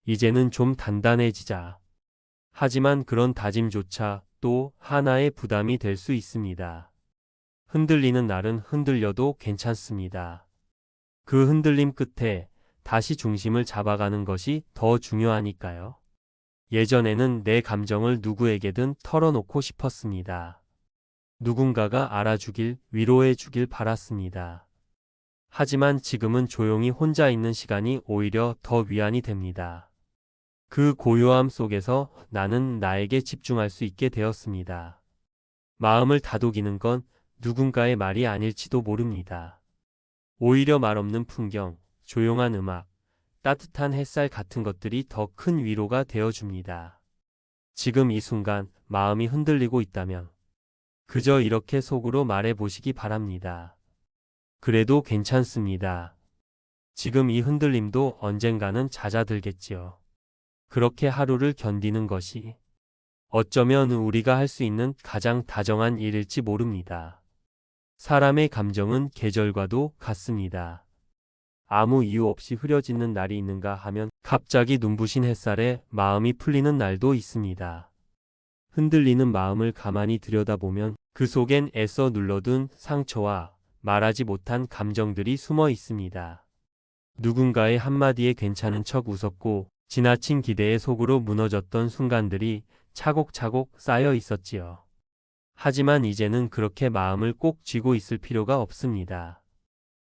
이제는 좀 단단해지자. 하지만 그런 다짐조차 또 하나의 부담이 될 수 있습니다. 흔들리는 날은 흔들려도 괜찮습니다. 그 흔들림 끝에 다시 중심을 잡아가는 것이 더 중요하니까요. 예전에는 내 감정을 누구에게든 털어놓고 싶었습니다. 누군가가 알아주길, 위로해주길 바랐습니다. 하지만 지금은 조용히 혼자 있는 시간이 오히려 더 위안이 됩니다. 그 고요함 속에서 나는 나에게 집중할 수 있게 되었습니다. 마음을 다독이는 건 누군가의 말이 아닐지도 모릅니다. 오히려 말 없는 풍경, 조용한 음악, 따뜻한 햇살 같은 것들이 더 큰 위로가 되어줍니다. 지금 이 순간 마음이 흔들리고 있다면 그저 이렇게 속으로 말해 보시기 바랍니다. 그래도 괜찮습니다. 지금 이 흔들림도 언젠가는 잦아들겠지요. 그렇게 하루를 견디는 것이 어쩌면 우리가 할 수 있는 가장 다정한 일일지 모릅니다. 사람의 감정은 계절과도 같습니다. 아무 이유 없이 흐려지는 날이 있는가 하면 갑자기 눈부신 햇살에 마음이 풀리는 날도 있습니다. 흔들리는 마음을 가만히 들여다보면 그 속엔 애써 눌러둔 상처와 말하지 못한 감정들이 숨어 있습니다. 누군가의 한마디에 괜찮은 척 웃었고 지나친 기대에 속으로 무너졌던 순간들이 차곡차곡 쌓여 있었지요. 하지만 이제는 그렇게 마음을 꼭 쥐고 있을 필요가 없습니다.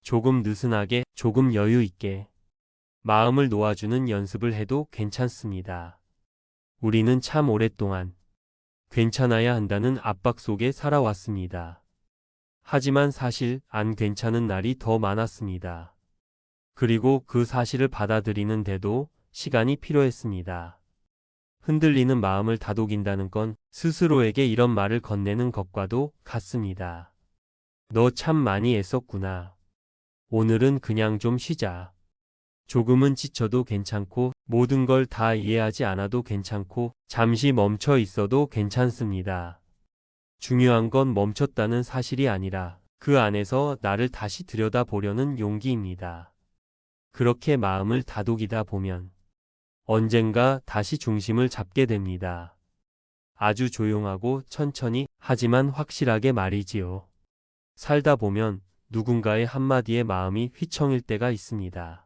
조금 느슨하게, 조금 여유 있게 마음을 놓아주는 연습을 해도 괜찮습니다. 우리는 참 오랫동안 괜찮아야 한다는 압박 속에 살아왔습니다. 하지만 사실 안 괜찮은 날이 더 많았습니다. 그리고 그 사실을 받아들이는데도 시간이 필요했습니다. 흔들리는 마음을 다독인다는 건 스스로에게 이런 말을 건네는 것과도 같습니다. 너 참 많이 애썼구나. 오늘은 그냥 좀 쉬자. 조금은 지쳐도 괜찮고 모든 걸 다 이해하지 않아도 괜찮고 잠시 멈춰 있어도 괜찮습니다. 중요한 건 멈췄다는 사실이 아니라 그 안에서 나를 다시 들여다보려는 용기입니다. 그렇게 마음을 다독이다 보면 언젠가 다시 중심을 잡게 됩니다. 아주 조용하고 천천히 하지만 확실하게 말이지요. 살다 보면 누군가의 한마디에 마음이 휘청일 때가 있습니다.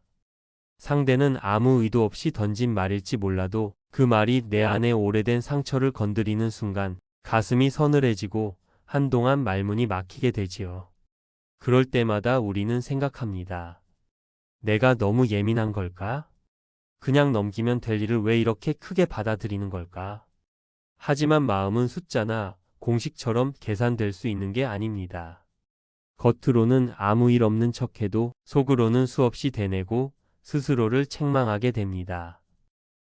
상대는 아무 의도 없이 던진 말일지 몰라도 그 말이 내 안에 오래된 상처를 건드리는 순간 가슴이 서늘해지고 한동안 말문이 막히게 되지요. 그럴 때마다 우리는 생각합니다. 내가 너무 예민한 걸까? 그냥 넘기면 될 일을 왜 이렇게 크게 받아들이는 걸까? 하지만 마음은 숫자나 공식처럼 계산될 수 있는 게 아닙니다. 겉으로는 아무 일 없는 척해도 속으로는 수없이 대내고 스스로를 책망하게 됩니다.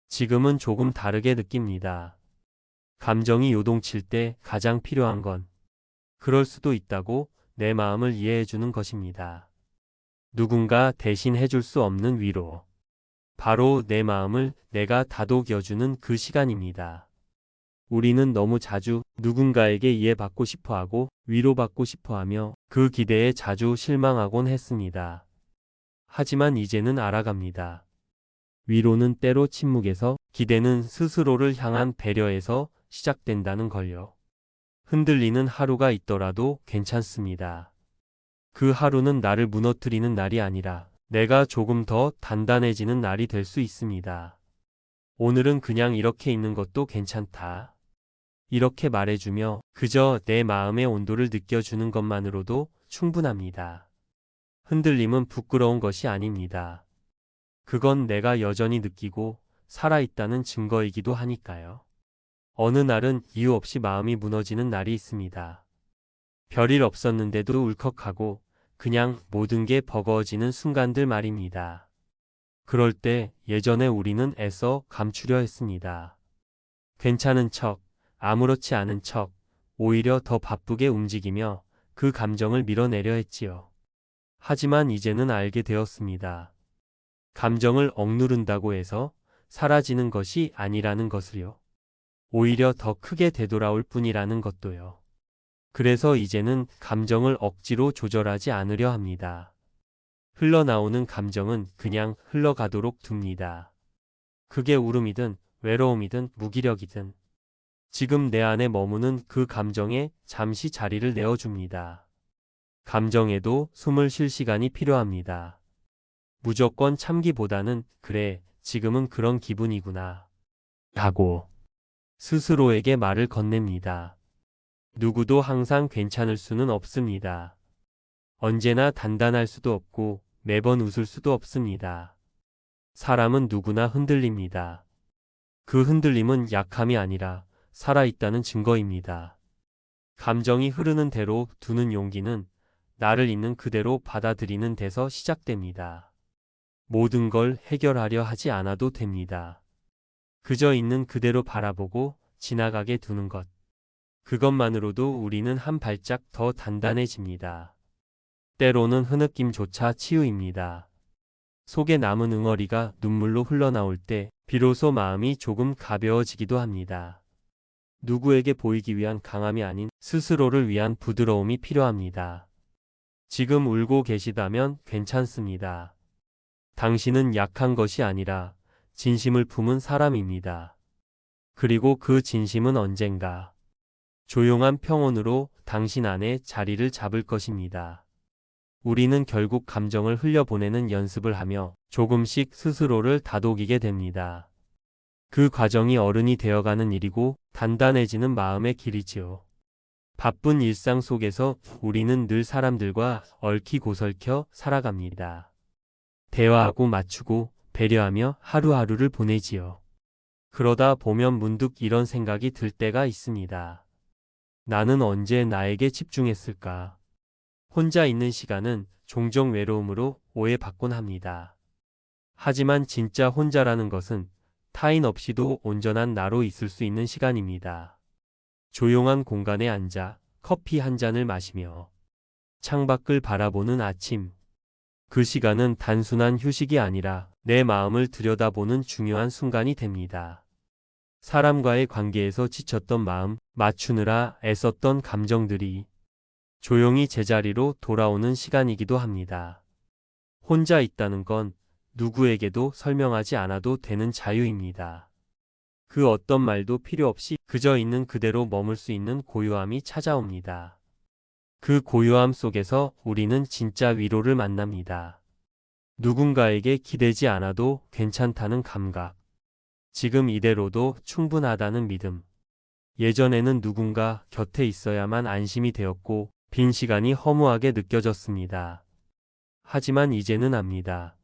지금은 조금 다르게 느낍니다. 감정이 요동칠 때 가장 필요한 건 그럴 수도 있다고 내 마음을 이해해주는 것입니다. 누군가 대신 해줄 수 없는 위로. 바로 내 마음을 내가 다독여주는 그 시간입니다. 우리는 너무 자주 누군가에게 이해받고 싶어하고 위로받고 싶어하며 그 기대에 자주 실망하곤 했습니다. 하지만 이제는 알아갑니다. 위로는 때로 침묵에서, 기대는 스스로를 향한 배려에서 시작된다는 걸요. 흔들리는 하루가 있더라도 괜찮습니다. 그 하루는 나를 무너뜨리는 날이 아니라 내가 조금 더 단단해지는 날이 될 수 있습니다. 오늘은 그냥 이렇게 있는 것도 괜찮다. 이렇게 말해주며 그저 내 마음의 온도를 느껴주는 것만으로도 충분합니다. 흔들림은 부끄러운 것이 아닙니다. 그건 내가 여전히 느끼고 살아있다는 증거이기도 하니까요. 어느 날은 이유 없이 마음이 무너지는 날이 있습니다. 별일 없었는데도 울컥하고 그냥 모든 게 버거워지는 순간들 말입니다. 그럴 때 예전에 우리는 애써 감추려 했습니다. 괜찮은 척, 아무렇지 않은 척, 오히려 더 바쁘게 움직이며 그 감정을 밀어내려 했지요. 하지만 이제는 알게 되었습니다. 감정을 억누른다고 해서 사라지는 것이 아니라는 것을요. 오히려 더 크게 되돌아올 뿐이라는 것도요. 그래서 이제는 감정을 억지로 조절하지 않으려 합니다. 흘러나오는 감정은 그냥 흘러가도록 둡니다. 그게 울음이든 외로움이든 무기력이든 지금 내 안에 머무는 그 감정에 잠시 자리를 내어줍니다. 감정에도 숨을 쉴 시간이 필요합니다. 무조건 참기보다는 그래, 지금은 그런 기분이구나 하고 스스로에게 말을 건넵니다. 누구도 항상 괜찮을 수는 없습니다. 언제나 단단할 수도 없고 매번 웃을 수도 없습니다. 사람은 누구나 흔들립니다. 그 흔들림은 약함이 아니라 살아있다는 증거입니다. 감정이 흐르는 대로 두는 용기는 나를 있는 그대로 받아들이는 데서 시작됩니다. 모든 걸 해결하려 하지 않아도 됩니다. 그저 있는 그대로 바라보고 지나가게 두는 것. 그것만으로도 우리는 한 발짝 더 단단해집니다. 때로는 흐느낌조차 치유입니다. 속에 남은 응어리가 눈물로 흘러나올 때 비로소 마음이 조금 가벼워지기도 합니다. 누구에게 보이기 위한 강함이 아닌 스스로를 위한 부드러움이 필요합니다. 지금 울고 계시다면 괜찮습니다. 당신은 약한 것이 아니라 진심을 품은 사람입니다. 그리고 그 진심은 언젠가 조용한 평온으로 당신 안에 자리를 잡을 것입니다. 우리는 결국 감정을 흘려보내는 연습을 하며 조금씩 스스로를 다독이게 됩니다. 그 과정이 어른이 되어가는 일이고 단단해지는 마음의 길이지요. 바쁜 일상 속에서 우리는 늘 사람들과 얽히고설켜 살아갑니다. 대화하고 맞추고 배려하며 하루하루를 보내지요. 그러다 보면 문득 이런 생각이 들 때가 있습니다. 나는 언제 나에게 집중했을까? 혼자 있는 시간은 종종 외로움으로 오해받곤 합니다. 하지만 진짜 혼자라는 것은 타인 없이도 온전한 나로 있을 수 있는 시간입니다. 조용한 공간에 앉아 커피 한 잔을 마시며 창밖을 바라보는 아침. 그 시간은 단순한 휴식이 아니라 내 마음을 들여다보는 중요한 순간이 됩니다. 사람과의 관계에서 지쳤던 마음, 맞추느라 애썼던 감정들이 조용히 제자리로 돌아오는 시간이기도 합니다. 혼자 있다는 건 누구에게도 설명하지 않아도 되는 자유입니다. 그 어떤 말도 필요 없이 그저 있는 그대로 머물 수 있는 고요함이 찾아옵니다. 그 고요함 속에서 우리는 진짜 위로를 만납니다. 누군가에게 기대지 않아도 괜찮다는 감각. 지금 이대로도 충분하다는 믿음. 예전에는 누군가 곁에 있어야만 안심이 되었고 빈 시간이 허무하게 느껴졌습니다. 하지만 이제는 압니다.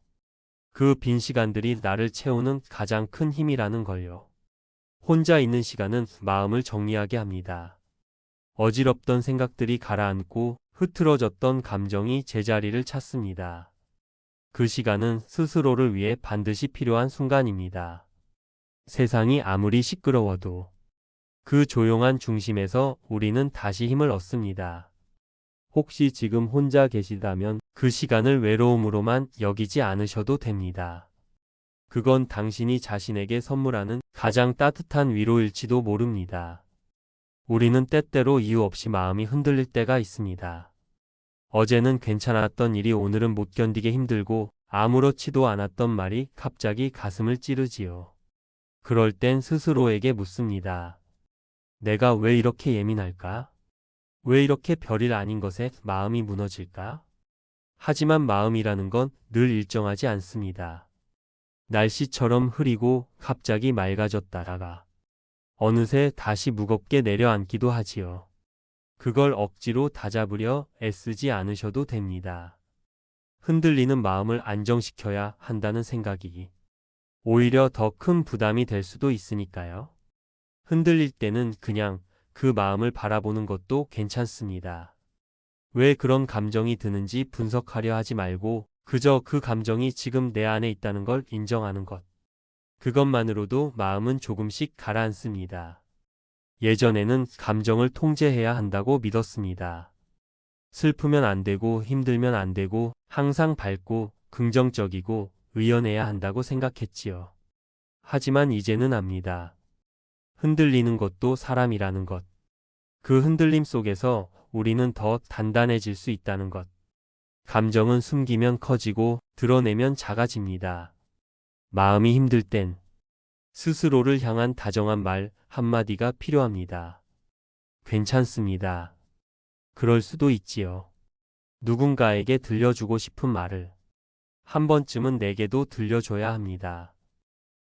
그 빈 시간들이 나를 채우는 가장 큰 힘이라는 걸요. 혼자 있는 시간은 마음을 정리하게 합니다. 어지럽던 생각들이 가라앉고 흐트러졌던 감정이 제자리를 찾습니다. 그 시간은 스스로를 위해 반드시 필요한 순간입니다. 세상이 아무리 시끄러워도 그 조용한 중심에서 우리는 다시 힘을 얻습니다. 혹시 지금 혼자 계시다면 그 시간을 외로움으로만 여기지 않으셔도 됩니다. 그건 당신이 자신에게 선물하는 가장 따뜻한 위로일지도 모릅니다. 우리는 때때로 이유 없이 마음이 흔들릴 때가 있습니다. 어제는 괜찮았던 일이 오늘은 못 견디게 힘들고 아무렇지도 않았던 말이 갑자기 가슴을 찌르지요. 그럴 땐 스스로에게 묻습니다. 내가 왜 이렇게 예민할까? 왜 이렇게 별일 아닌 것에 마음이 무너질까? 하지만 마음이라는 건 늘 일정하지 않습니다. 날씨처럼 흐리고 갑자기 맑아졌다가 어느새 다시 무겁게 내려앉기도 하지요. 그걸 억지로 다잡으려 애쓰지 않으셔도 됩니다. 흔들리는 마음을 안정시켜야 한다는 생각이 오히려 더 큰 부담이 될 수도 있으니까요. 흔들릴 때는 그냥 그 마음을 바라보는 것도 괜찮습니다. 왜 그런 감정이 드는지 분석하려 하지 말고 그저 그 감정이 지금 내 안에 있다는 걸 인정하는 것. 그것만으로도 마음은 조금씩 가라앉습니다. 예전에는 감정을 통제해야 한다고 믿었습니다. 슬프면 안 되고 힘들면 안 되고 항상 밝고 긍정적이고 의연해야 한다고 생각했지요. 하지만 이제는 압니다. 흔들리는 것도 사람이라는 것. 그 흔들림 속에서 우리는 더 단단해질 수 있다는 것. 감정은 숨기면 커지고 드러내면 작아집니다. 마음이 힘들 땐 스스로를 향한 다정한 말 한마디가 필요합니다. 괜찮습니다. 그럴 수도 있지요. 누군가에게 들려주고 싶은 말을 한 번쯤은 내게도 들려줘야 합니다.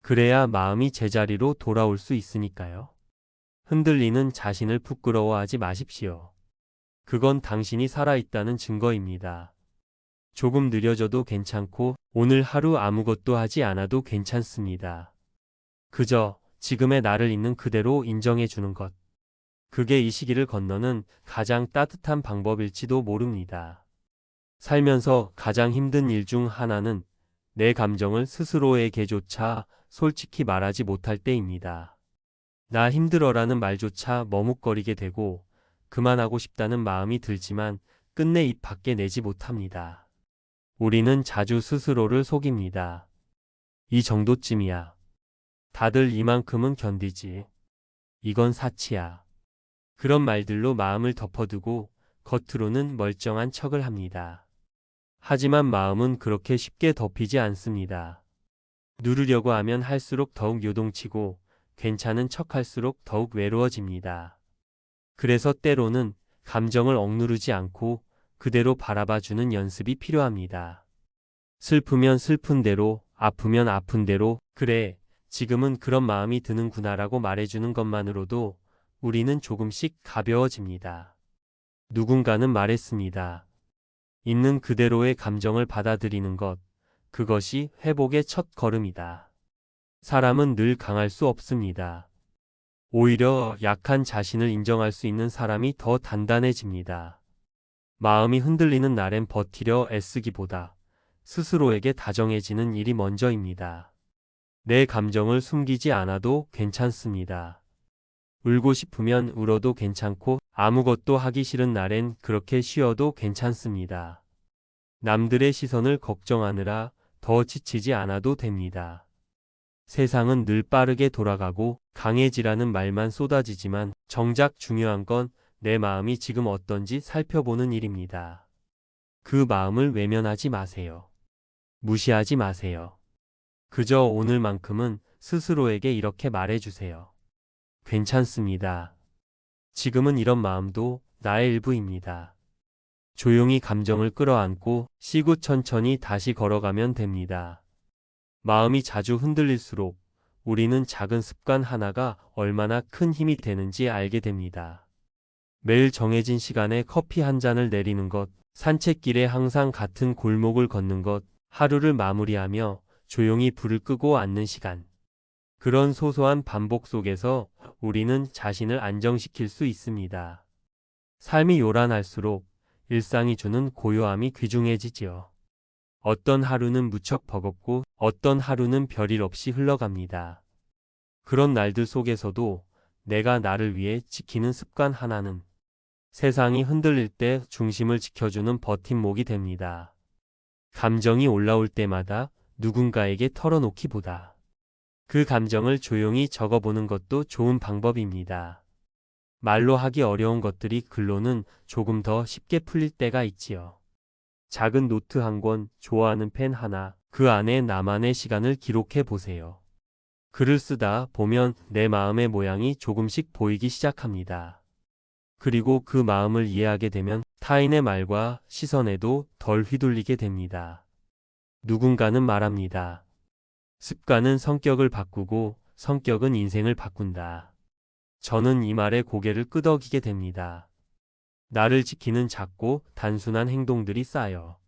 그래야 마음이 제자리로 돌아올 수 있으니까요. 흔들리는 자신을 부끄러워하지 마십시오. 그건 당신이 살아있다는 증거입니다. 조금 느려져도 괜찮고 오늘 하루 아무것도 하지 않아도 괜찮습니다. 그저 지금의 나를 있는 그대로 인정해 주는 것. 그게 이 시기를 건너는 가장 따뜻한 방법일지도 모릅니다. 살면서 가장 힘든 일 중 하나는 내 감정을 스스로에게조차 솔직히 말하지 못할 때입니다. 나 힘들어라는 말조차 머뭇거리게 되고 그만하고 싶다는 마음이 들지만 끝내 입 밖에 내지 못합니다. 우리는 자주 스스로를 속입니다. 이 정도쯤이야. 다들 이만큼은 견디지. 이건 사치야. 그런 말들로 마음을 덮어두고 겉으로는 멀쩡한 척을 합니다. 하지만 마음은 그렇게 쉽게 덮이지 않습니다. 누르려고 하면 할수록 더욱 요동치고 괜찮은 척할수록 더욱 외로워집니다. 그래서 때로는 감정을 억누르지 않고 그대로 바라봐주는 연습이 필요합니다. 슬프면 슬픈 대로, 아프면 아픈 대로, 그래, 지금은 그런 마음이 드는구나라고 말해주는 것만으로도 우리는 조금씩 가벼워집니다. 누군가는 말했습니다. 있는 그대로의 감정을 받아들이는 것, 그것이 회복의 첫 걸음이다. 사람은 늘 강할 수 없습니다. 오히려 약한 자신을 인정할 수 있는 사람이 더 단단해집니다. 마음이 흔들리는 날엔 버티려 애쓰기보다 스스로에게 다정해지는 일이 먼저입니다. 내 감정을 숨기지 않아도 괜찮습니다. 울고 싶으면 울어도 괜찮고 아무것도 하기 싫은 날엔 그렇게 쉬어도 괜찮습니다. 남들의 시선을 걱정하느라 더 지치지 않아도 됩니다. 세상은 늘 빠르게 돌아가고 강해지라는 말만 쏟아지지만 정작 중요한 건 내 마음이 지금 어떤지 살펴보는 일입니다. 그 마음을 외면하지 마세요. 무시하지 마세요. 그저 오늘만큼은 스스로에게 이렇게 말해주세요. 괜찮습니다. 지금은 이런 마음도 나의 일부입니다. 조용히 감정을 끌어안고 쉬고 천천히 다시 걸어가면 됩니다. 마음이 자주 흔들릴수록 우리는 작은 습관 하나가 얼마나 큰 힘이 되는지 알게 됩니다. 매일 정해진 시간에 커피 한 잔을 내리는 것, 산책길에 항상 같은 골목을 걷는 것, 하루를 마무리하며 조용히 불을 끄고 앉는 시간. 그런 소소한 반복 속에서 우리는 자신을 안정시킬 수 있습니다. 삶이 요란할수록 일상이 주는 고요함이 귀중해지지요. 어떤 하루는 무척 버겁고 어떤 하루는 별일 없이 흘러갑니다. 그런 날들 속에서도 내가 나를 위해 지키는 습관 하나는 세상이 흔들릴 때 중심을 지켜주는 버팀목이 됩니다. 감정이 올라올 때마다 누군가에게 털어놓기보다 그 감정을 조용히 적어보는 것도 좋은 방법입니다. 말로 하기 어려운 것들이 글로는 조금 더 쉽게 풀릴 때가 있지요. 작은 노트 한 권, 좋아하는 펜 하나, 그 안에 나만의 시간을 기록해 보세요. 글을 쓰다 보면 내 마음의 모양이 조금씩 보이기 시작합니다. 그리고 그 마음을 이해하게 되면 타인의 말과 시선에도 덜 휘둘리게 됩니다. 누군가는 말합니다. 습관은 성격을 바꾸고 성격은 인생을 바꾼다. 저는 이 말에 고개를 끄덕이게 됩니다. 나를 지키는 작고 단순한 행동들이 쌓여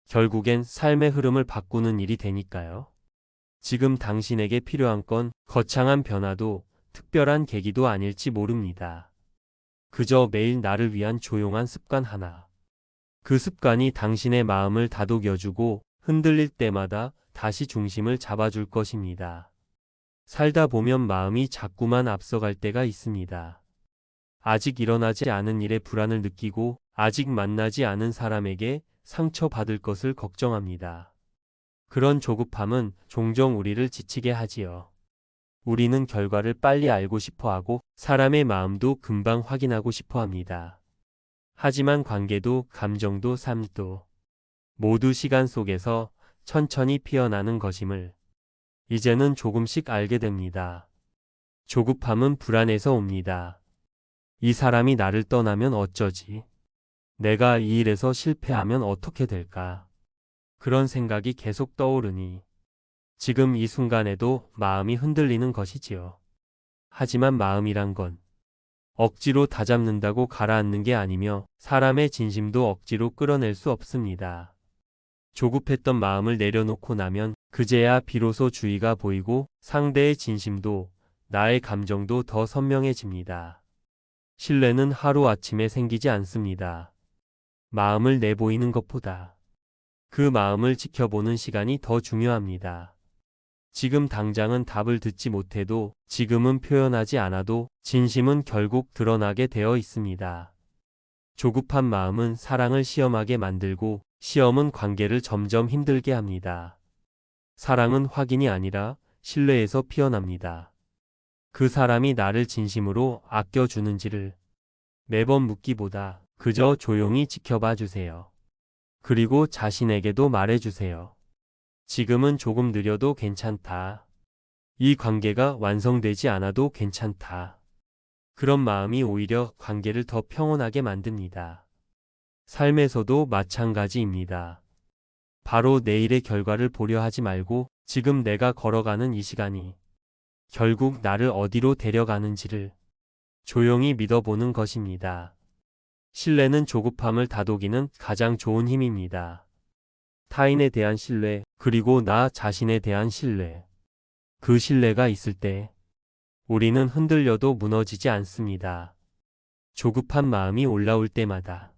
결국엔 삶의 흐름을 바꾸는 일이 되니까요. 지금 당신에게 필요한 건 거창한 변화도 특별한 계기도 아닐지 모릅니다. 그저 매일 나를 위한 조용한 습관 하나. 그 습관이 당신의 마음을 다독여주고 흔들릴 때마다 다시 중심을 잡아줄 것입니다. 살다 보면 마음이 자꾸만 앞서갈 때가 있습니다. 아직 일어나지 않은 일에 불안을 느끼고 아직 만나지 않은 사람에게 상처받을 것을 걱정합니다. 그런 조급함은 종종 우리를 지치게 하지요. 우리는 결과를 빨리 알고 싶어 하고 사람의 마음도 금방 확인하고 싶어 합니다. 하지만 관계도 감정도 삶도 모두 시간 속에서 천천히 피어나는 것임을 이제는 조금씩 알게 됩니다. 조급함은 불안에서 옵니다. 이 사람이 나를 떠나면 어쩌지? 내가 이 일에서 실패하면 어떻게 될까? 그런 생각이 계속 떠오르니 지금 이 순간에도 마음이 흔들리는 것이지요. 하지만 마음이란 건 억지로 다잡는다고 가라앉는 게 아니며 사람의 진심도 억지로 끌어낼 수 없습니다. 조급했던 마음을 내려놓고 나면 그제야 비로소 주의가 보이고 상대의 진심도 나의 감정도 더 선명해집니다. 신뢰는 하루아침에 생기지 않습니다. 마음을 내보이는 것보다 그 마음을 지켜보는 시간이 더 중요합니다. 지금 당장은 답을 듣지 못해도 지금은 표현하지 않아도 진심은 결국 드러나게 되어 있습니다. 조급한 마음은 사랑을 시험하게 만들고 시험은 관계를 점점 힘들게 합니다. 사랑은 확인이 아니라 신뢰에서 피어납니다. 그 사람이 나를 진심으로 아껴주는지를 매번 묻기보다 그저 조용히 지켜봐 주세요. 그리고 자신에게도 말해주세요. 지금은 조금 느려도 괜찮다. 이 관계가 완성되지 않아도 괜찮다. 그런 마음이 오히려 관계를 더 평온하게 만듭니다. 삶에서도 마찬가지입니다. 바로 내일의 결과를 보려 하지 말고 지금 내가 걸어가는 이 시간이 결국 나를 어디로 데려가는지를 조용히 믿어보는 것입니다. 신뢰는 조급함을 다독이는 가장 좋은 힘입니다. 타인에 대한 신뢰, 그리고 나 자신에 대한 신뢰. 그 신뢰가 있을 때 우리는 흔들려도 무너지지 않습니다. 조급한 마음이 올라올 때마다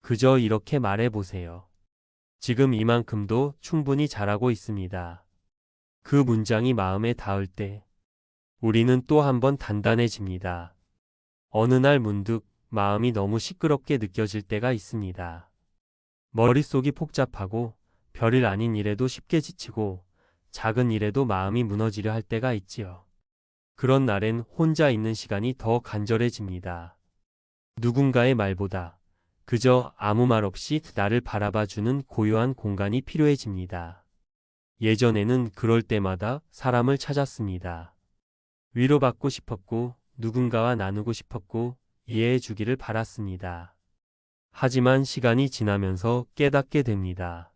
그저 이렇게 말해보세요. 지금 이만큼도 충분히 잘하고 있습니다. 그 문장이 마음에 닿을 때 우리는 또 한 번 단단해집니다. 어느 날 문득 마음이 너무 시끄럽게 느껴질 때가 있습니다. 머릿속이 복잡하고 별일 아닌 일에도 쉽게 지치고 작은 일에도 마음이 무너지려 할 때가 있지요. 그런 날엔 혼자 있는 시간이 더 간절해집니다. 누군가의 말보다 그저 아무 말 없이 나를 바라봐주는 고요한 공간이 필요해집니다. 예전에는 그럴 때마다 사람을 찾았습니다. 위로받고 싶었고 누군가와 나누고 싶었고 이해해 주기를 바랐습니다. 하지만 시간이 지나면서 깨닫게 됩니다.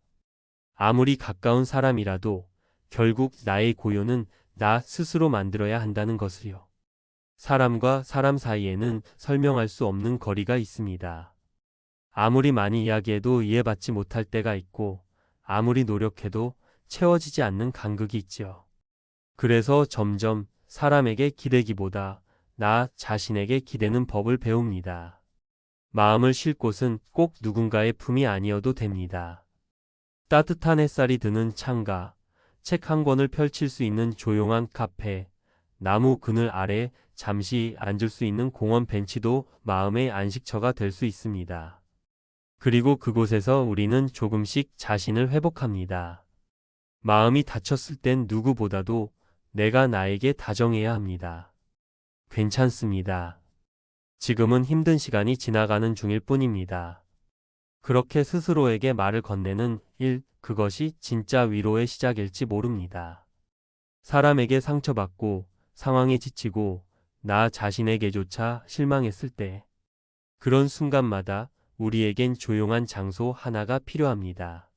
아무리 가까운 사람이라도 결국 나의 고요는 나 스스로 만들어야 한다는 것을요. 사람과 사람 사이에는 설명할 수 없는 거리가 있습니다. 아무리 많이 이야기해도 이해받지 못할 때가 있고 아무리 노력해도 채워지지 않는 간극이 있지요. 그래서 점점 사람에게 기대기보다 나 자신에게 기대는 법을 배웁니다. 마음을 쉴 곳은 꼭 누군가의 품이 아니어도 됩니다. 따뜻한 햇살이 드는 창가, 책 한 권을 펼칠 수 있는 조용한 카페, 나무 그늘 아래 잠시 앉을 수 있는 공원 벤치도 마음의 안식처가 될 수 있습니다. 그리고 그곳에서 우리는 조금씩 자신을 회복합니다. 마음이 다쳤을 땐 누구보다도 내가 나에게 다정해야 합니다. 괜찮습니다. 지금은 힘든 시간이 지나가는 중일 뿐입니다. 그렇게 스스로에게 말을 건네는 일, 그것이 진짜 위로의 시작일지 모릅니다. 사람에게 상처받고 상황에 지치고 나 자신에게조차 실망했을 때 그런 순간마다 우리에겐 조용한 장소 하나가 필요합니다.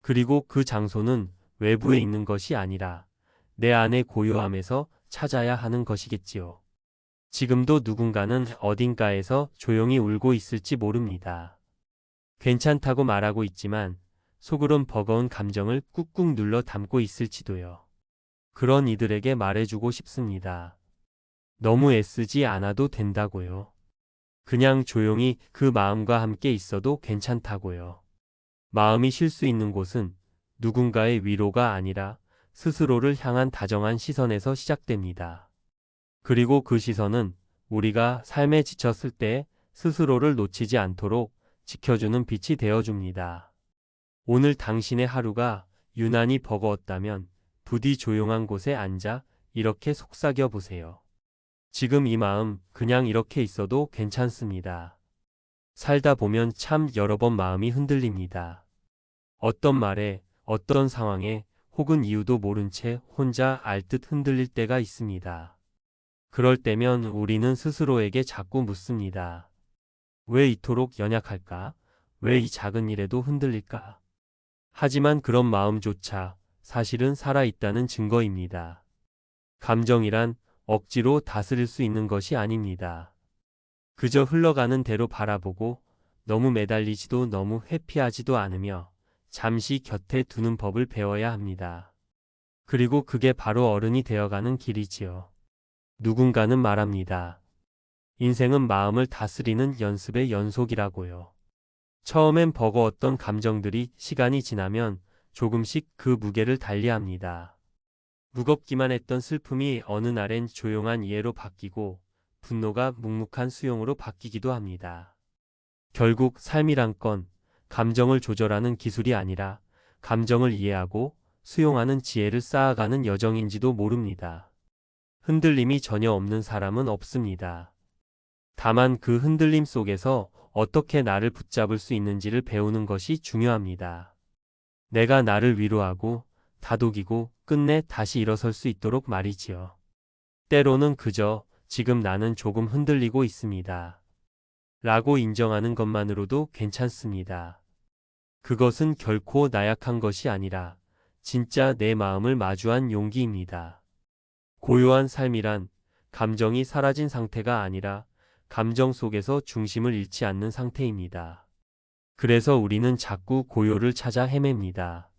그리고 그 장소는 외부에 있는 것이 아니라 내 안의 고요함에서 찾아야 하는 것이겠지요. 지금도 누군가는 어딘가에서 조용히 울고 있을지 모릅니다. 괜찮다고 말하고 있지만 속으론 버거운 감정을 꾹꾹 눌러 담고 있을지도요. 그런 이들에게 말해주고 싶습니다. 너무 애쓰지 않아도 된다고요. 그냥 조용히 그 마음과 함께 있어도 괜찮다고요. 마음이 쉴 수 있는 곳은 누군가의 위로가 아니라 스스로를 향한 다정한 시선에서 시작됩니다. 그리고 그 시선은 우리가 삶에 지쳤을 때 스스로를 놓치지 않도록 지켜주는 빛이 되어줍니다. 오늘 당신의 하루가 유난히 버거웠다면 부디 조용한 곳에 앉아 이렇게 속삭여 보세요. 지금 이 마음 그냥 이렇게 있어도 괜찮습니다. 살다 보면 참 여러 번 마음이 흔들립니다. 어떤 말에, 어떤 상황에, 혹은 이유도 모른 채 혼자 알듯 흔들릴 때가 있습니다. 그럴 때면 우리는 스스로에게 자꾸 묻습니다. 왜 이토록 연약할까? 왜 이 작은 일에도 흔들릴까? 하지만 그런 마음조차 사실은 살아있다는 증거입니다. 감정이란 억지로 다스릴 수 있는 것이 아닙니다. 그저 흘러가는 대로 바라보고 너무 매달리지도 너무 회피하지도 않으며 잠시 곁에 두는 법을 배워야 합니다. 그리고 그게 바로 어른이 되어가는 길이지요. 누군가는 말합니다. 인생은 마음을 다스리는 연습의 연속이라고요. 처음엔 버거웠던 감정들이 시간이 지나면 조금씩 그 무게를 달리합니다. 무겁기만 했던 슬픔이 어느 날엔 조용한 이해로 바뀌고 분노가 묵묵한 수용으로 바뀌기도 합니다. 결국 삶이란 건 감정을 조절하는 기술이 아니라 감정을 이해하고 수용하는 지혜를 쌓아가는 여정인지도 모릅니다. 흔들림이 전혀 없는 사람은 없습니다. 다만 그 흔들림 속에서 어떻게 나를 붙잡을 수 있는지를 배우는 것이 중요합니다. 내가 나를 위로하고 다독이고 끝내 다시 일어설 수 있도록 말이지요. 때로는 그저 지금 나는 조금 흔들리고 있습니다. 라고 인정하는 것만으로도 괜찮습니다. 그것은 결코 나약한 것이 아니라 진짜 내 마음을 마주한 용기입니다. 고요한 삶이란 감정이 사라진 상태가 아니라 감정 속에서 중심을 잃지 않는 상태입니다. 그래서 우리는 자꾸 고요를 찾아 헤맵니다.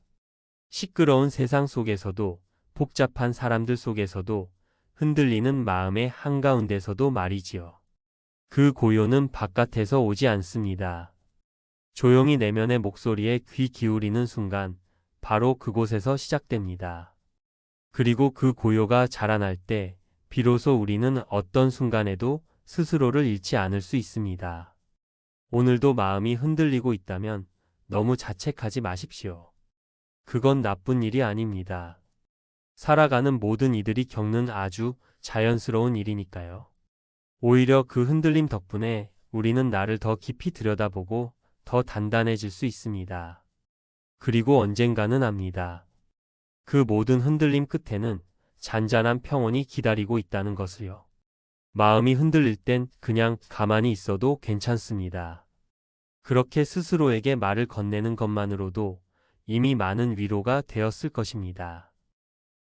시끄러운 세상 속에서도 복잡한 사람들 속에서도 흔들리는 마음의 한가운데서도 말이지요. 그 고요는 바깥에서 오지 않습니다. 조용히 내면의 목소리에 귀 기울이는 순간 바로 그곳에서 시작됩니다. 그리고 그 고요가 자라날 때 비로소 우리는 어떤 순간에도 스스로를 잃지 않을 수 있습니다. 오늘도 마음이 흔들리고 있다면 너무 자책하지 마십시오. 그건 나쁜 일이 아닙니다. 살아가는 모든 이들이 겪는 아주 자연스러운 일이니까요. 오히려 그 흔들림 덕분에 우리는 나를 더 깊이 들여다보고 더 단단해질 수 있습니다. 그리고 언젠가는 압니다. 그 모든 흔들림 끝에는 잔잔한 평온이 기다리고 있다는 것을요. 마음이 흔들릴 땐 그냥 가만히 있어도 괜찮습니다. 그렇게 스스로에게 말을 건네는 것만으로도 이미 많은 위로가 되었을 것입니다.